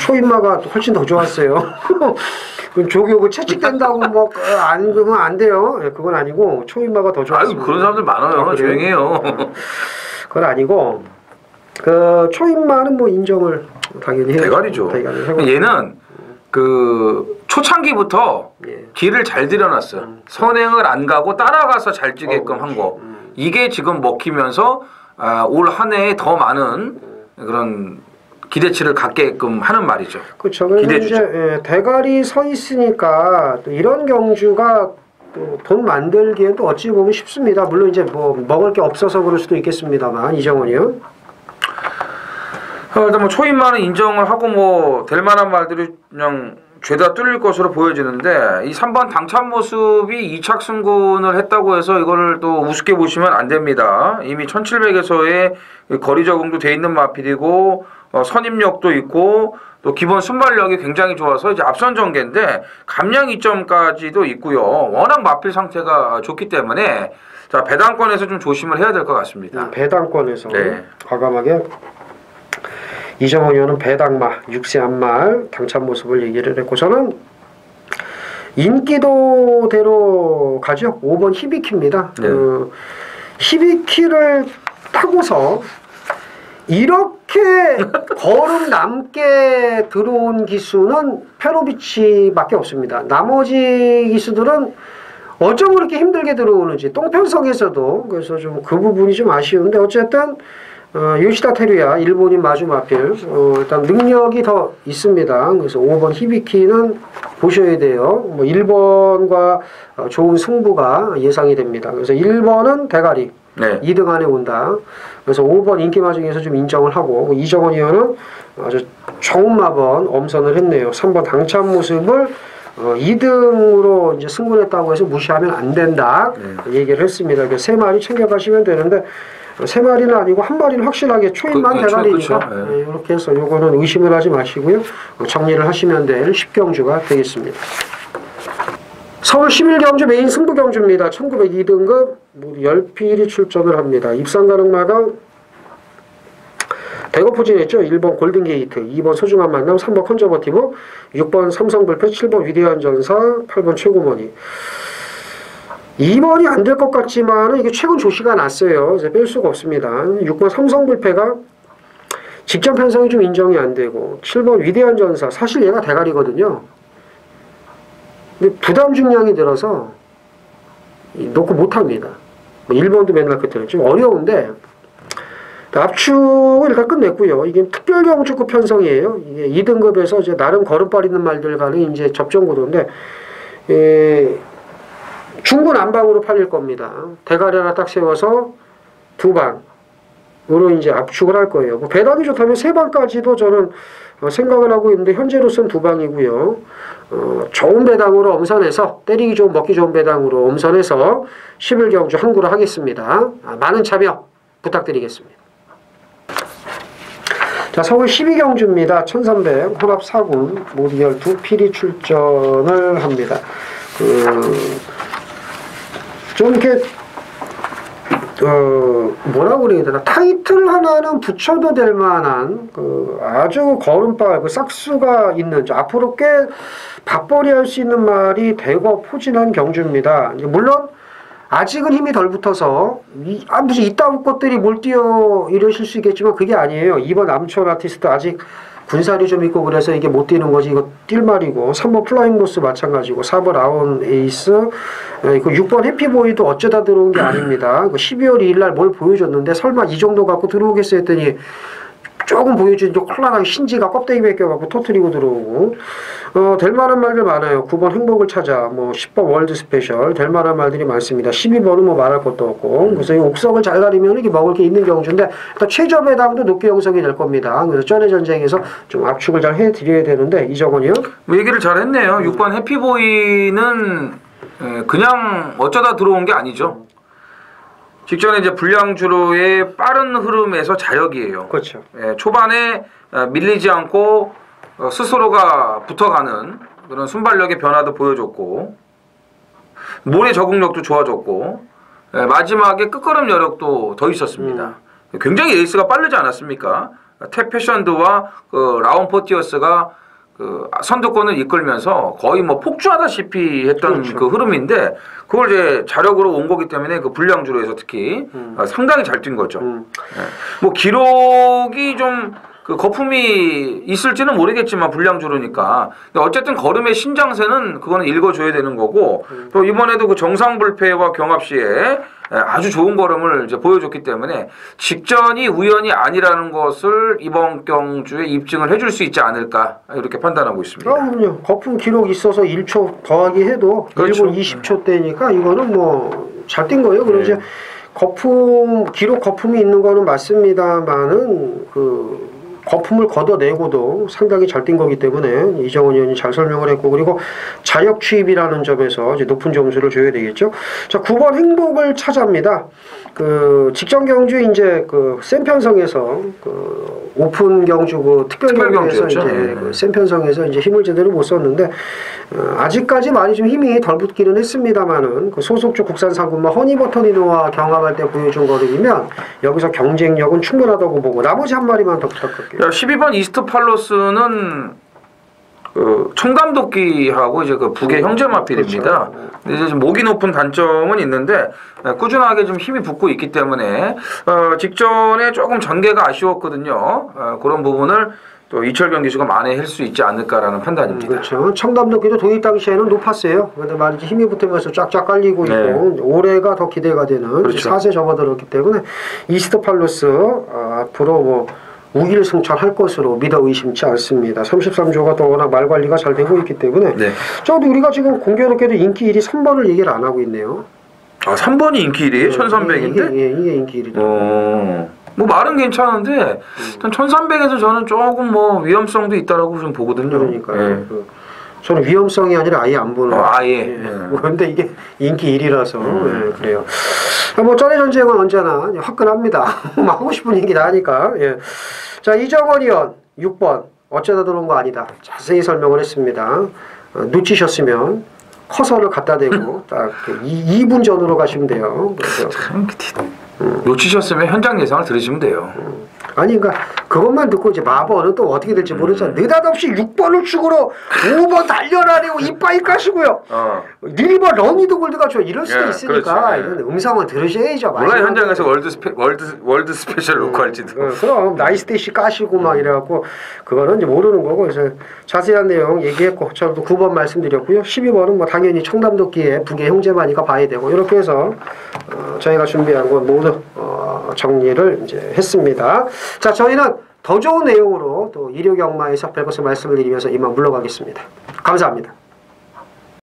초인마가 훨씬 더 좋았어요. 조교고 채찍된다고 뭐 안 그러면 안 돼요. 그건 아니고 초인마가 더 좋았어요. 그런 사람들 많아요. 조용히 해요. 그건 아니고 그 초인마는 뭐 인정을 당연히 해요. 대가리죠. 얘는 그 초창기부터 길을 잘 들여놨어요. 선행을 안 가고 따라가서 잘 뛰게끔 한 거. 이게 지금 먹히면서 올 한 해에 더 많은 그런 기대치를 갖게끔 하는 말이죠. 그렇죠. 그래서 이제 대가리 서 있으니까 또 이런 경주가 또 돈 만들기엔 또 어찌 보면 쉽습니다. 물론 이제 뭐 먹을 게 없어서 그럴 수도 있겠습니다만 이정원이요. 일단 뭐 초인마는 인정을 하고 뭐 될 만한 말들이 그냥 죄다 뚫릴 것으로 보여지는데 이 3번 당찬 모습이 2착 승군을 했다고 해서 이거를 또 우습게 보시면 안 됩니다. 이미 1700에서의 거리 적응도 돼 있는 마필이고 선임력도 있고 또 기본 순발력이 굉장히 좋아서 이제 앞선 전개인데 감량 2점까지도 있고요. 워낙 마필 상태가 좋기 때문에 자, 배당권에서 좀 조심을 해야 될 것 같습니다. 배당권에서 과감하게 이정원 의원은 배당마 6세 한말 당찬 모습을 얘기를 했고 저는 인기도대로 가죠. 5번 히비키입니다. 그 히비키를 타고서 이렇게 걸음 남게 들어온 기수는 페로비치밖에 없습니다. 나머지 기수들은 어쩜 그렇게 힘들게 들어오는지 똥편성에서도 그래서 좀 그 부분이 좀 아쉬운데 어쨌든 요시다 테루야 일본인 마주 마필 일단 능력이 더 있습니다. 그래서 5번 히비키는 보셔야 돼요. 뭐 1번과 좋은 승부가 예상이 됩니다. 그래서 1번은 대가리. 네. 2등 안에 온다. 그래서 5번 인기마 중에서 좀 인정을 하고 이정원 의원은 아주 좋은 마번 엄선을 했네요. 3번 당찬 모습을 2등으로 이제 승부했다고 해서 무시하면 안 된다. 얘기를 했습니다. 그래서 3마리 챙겨가시면 되는데 3마리는 아니고 1마리는 확실하게 초인만 대가리니까 그렇죠. 이렇게 해서 요거는 의심을 하지 마시고요. 정리를 하시면 될 10경주가 되겠습니다. 서울 11경주 메인 승부 경주입니다. 1902등급 10필이 출전을 합니다. 입상 가능 마감 대거 포진했죠. 1번 골든게이트, 2번 소중한 만남, 3번 컨저버티브, 6번 삼성불패, 7번 위대한 전사, 8번 최고머니. 2번이 안 될 것 같지만 이게 최근 조시가 났어요. 이제 뺄 수가 없습니다. 6번 삼성불패가 직전 편성이 좀 인정이 안 되고 7번 위대한 전사, 사실 얘가 대가리거든요. 근데 부담 중량이 들어서 놓고 못합니다. 1번도 맨날 끝에는 좀 어려운데 압축을 일단 끝냈고요. 이게 특별경주급 편성이에요. 이게 2등급에서 이제 나름 걸음발 있는 말들과는 이제 접종 구도인데 중구 난방으로 팔릴 겁니다. 대가리 하나 딱 세워서 2방으로 이제 압축을 할 거예요. 뭐 배당이 좋다면 3방까지도 저는 생각을 하고 있는데 현재로서는 2방이고요. 좋은 배당으로 엄선해서 때리기 좋은 먹기 좋은 배당으로 엄선해서 11경주 항구를 하겠습니다. 많은 참여 부탁드리겠습니다. 자, 서울 12경주입니다. 1300 혼합 4군 모두 12필이 출전을 합니다. 좀 이렇게 뭐라고 그래야 되나, 타이틀 하나는 붙여도 될 만한 아주 걸음발 싹수가 있는, 앞으로 꽤 밥벌이할 수 있는 말이 대거 포진한 경주입니다. 물론 아직은 힘이 덜 붙어서 무슨 이따위 것들이 뭘 뛰어 이러실 수 있겠지만 그게 아니에요. 2번 암촌 아티스트 아직 군살이 좀 있고 그래서 이게 못 뛰는 거지. 이거 뛸 말이고. 3번 플라잉 모스 마찬가지고. 4번 라온 에이스, 6번 해피보이도 어쩌다 들어온 게 아닙니다. 12월 2일 날 뭘 보여줬는데 설마 이 정도 갖고 들어오겠어 했더니 조금 보여주는데 콜라나게 신지가 껍데기 벗겨갖고 터트리고 들어오고. 될 만한 말들 많아요. 9번 행복을 찾아, 10번 월드 스페셜, 될 만한 말들이 많습니다. 12번은 말할 것도 없고. 그래서 이 옥석을 잘 가리면 이게 먹을 게 있는 경주인데, 또 최저 배당도 높게 형성이 될 겁니다. 그래서 전의 전쟁에서 좀 압축을 잘 해드려야 되는데, 이정원이요? 얘기를 잘 했네요. 6번 해피보이는 그냥 어쩌다 들어온 게 아니죠. 직전에 이제 불량주로의 빠른 흐름에서 자력이에요. 그렇죠. 초반에 밀리지 않고 스스로가 붙어가는 그런 순발력의 변화도 보여줬고, 모래 적응력도 좋아졌고, 마지막에 끝걸음 여력도 더 있었습니다. 굉장히 레이스가 빠르지 않았습니까? 탭 패션드와 라온 포티어스가 선두권을 이끌면서 거의 폭주하다시피 했던 그렇죠. 그 흐름인데, 그걸 이제 자력으로 온 거기 때문에 그 불량주로에서 특히 상당히 잘 뛴 거죠. 기록이 좀 거품이 있을지는 모르겠지만 불량주로니까 어쨌든 걸음의 신장세는 그거는 읽어줘야 되는 거고, 또 이번에도 그 정상불패와 경합시에 아주 좋은 걸음을 이제 보여줬기 때문에 직전이 우연이 아니라는 것을 이번 경주에 입증을 해줄 수 있지 않을까, 이렇게 판단하고 있습니다. 그럼요. 거품 기록 있어서 1초 더하기 해도 그렇죠. 1분 20초 대니까 이거는 잘 뛴 거예요. 그리고 이제 기록 거품이 있는 거는 맞습니다만은 거품을 걷어내고도 상당히 잘 뛴 거기 때문에 이정원 의원이 잘 설명을 했고, 그리고 자역 취입이라는 점에서 이제 높은 점수를 줘야 되겠죠. 자, 9번 행복을 찾아합니다. 직전 경주 이제 센 편성에서 오픈 경주 특별 경주에서 이제 센 편성에서 이제 힘을 제대로 못 썼는데, 아직까지 많이 좀 힘이 덜 붙기는 했습니다만은 소속 쪽 국산 상품만 허니버터니노와 경합할 때 보여준 거이면 여기서 경쟁력은 충분하다고 보고, 나머지 한 마리만 더 부탁할게요. 12번 이스트 팔로스는 청담도끼하고 이제 북의 형제 마필입니다. 그렇죠. 근데 이제 좀 목이 높은 단점은 있는데 꾸준하게 좀 힘이 붙고 있기 때문에 직전에 조금 전개가 아쉬웠거든요. 그런 부분을 또 이철경 기수가 만회할 수 있지 않을까라는 판단입니다. 그렇죠. 청담도끼도 도입 당시에는 높았어요. 그런데 말이지 힘이 붙으면서 쫙쫙 깔리고 있고, 올해가 더 기대가 되는, 그렇죠. 4세 접어들었기 때문에 이스트 팔로스 앞으로 우길승천할 것으로 믿어 의심치 않습니다. 33조가 또 워낙 말 관리가 잘 되고 있기 때문에. 네. 자, 근데 우리가 지금 공교롭게도 인기 1위 3번을 얘기를 안 하고 있네요. 아 3번이 인기 1위에요? 1300인데? 이게 인기 1위죠. 뭐 말은 괜찮은데 1300에서 저는 조금 뭐 위험성도 있다라고 좀 보거든요. 그러니까요. 예. 저는 위험성이 아니라 아예 안 보는. 아예. 예. 그런데 이게 인기 1위라서 예, 그래요. 뭐 전의 전쟁은 언제나 화끈합니다. 하고 싶은 얘기 다 하니까. 예. 자, 이정원 의원 6번 어쩌다 들어온 거 아니다. 자세히 설명을 했습니다. 놓치셨으면 커서를 갖다 대고 딱 2분 전으로 가시면 돼요. 그래서 참 놓치셨으면 현장 예상을 들으시면 돼요. 아니 그러니까 그것만 듣고 이제 마번은 또 어떻게 될지 모르잖아. 느닷없이 6번을 축으로 5번 달려라고 이빠이 까시고요. 1번 러니드 골드가 좋아 이럴 수도 예, 있으니까 그렇지. 이런 음성은 들으셔야죠. 몰라 마지막에. 현장에서 월드 스페셜 놓고 할지도. 그럼 나이스테이시 까시고 막 이래갖고 그거는 이제 모르는 거고 그래서 자세한 내용 얘기했고 저도 9번 말씀드렸고요. 12번은 뭐 당연히 청담도끼에 북의 형제마니까 봐야 되고 이렇게 해서 저희가 준비한 건 모두 정리를 이제 했습니다. 자, 저희는 더 좋은 내용으로 또 일요경마에서 뵐 것을 말씀을 드리면서 이만 물러가겠습니다. 감사합니다.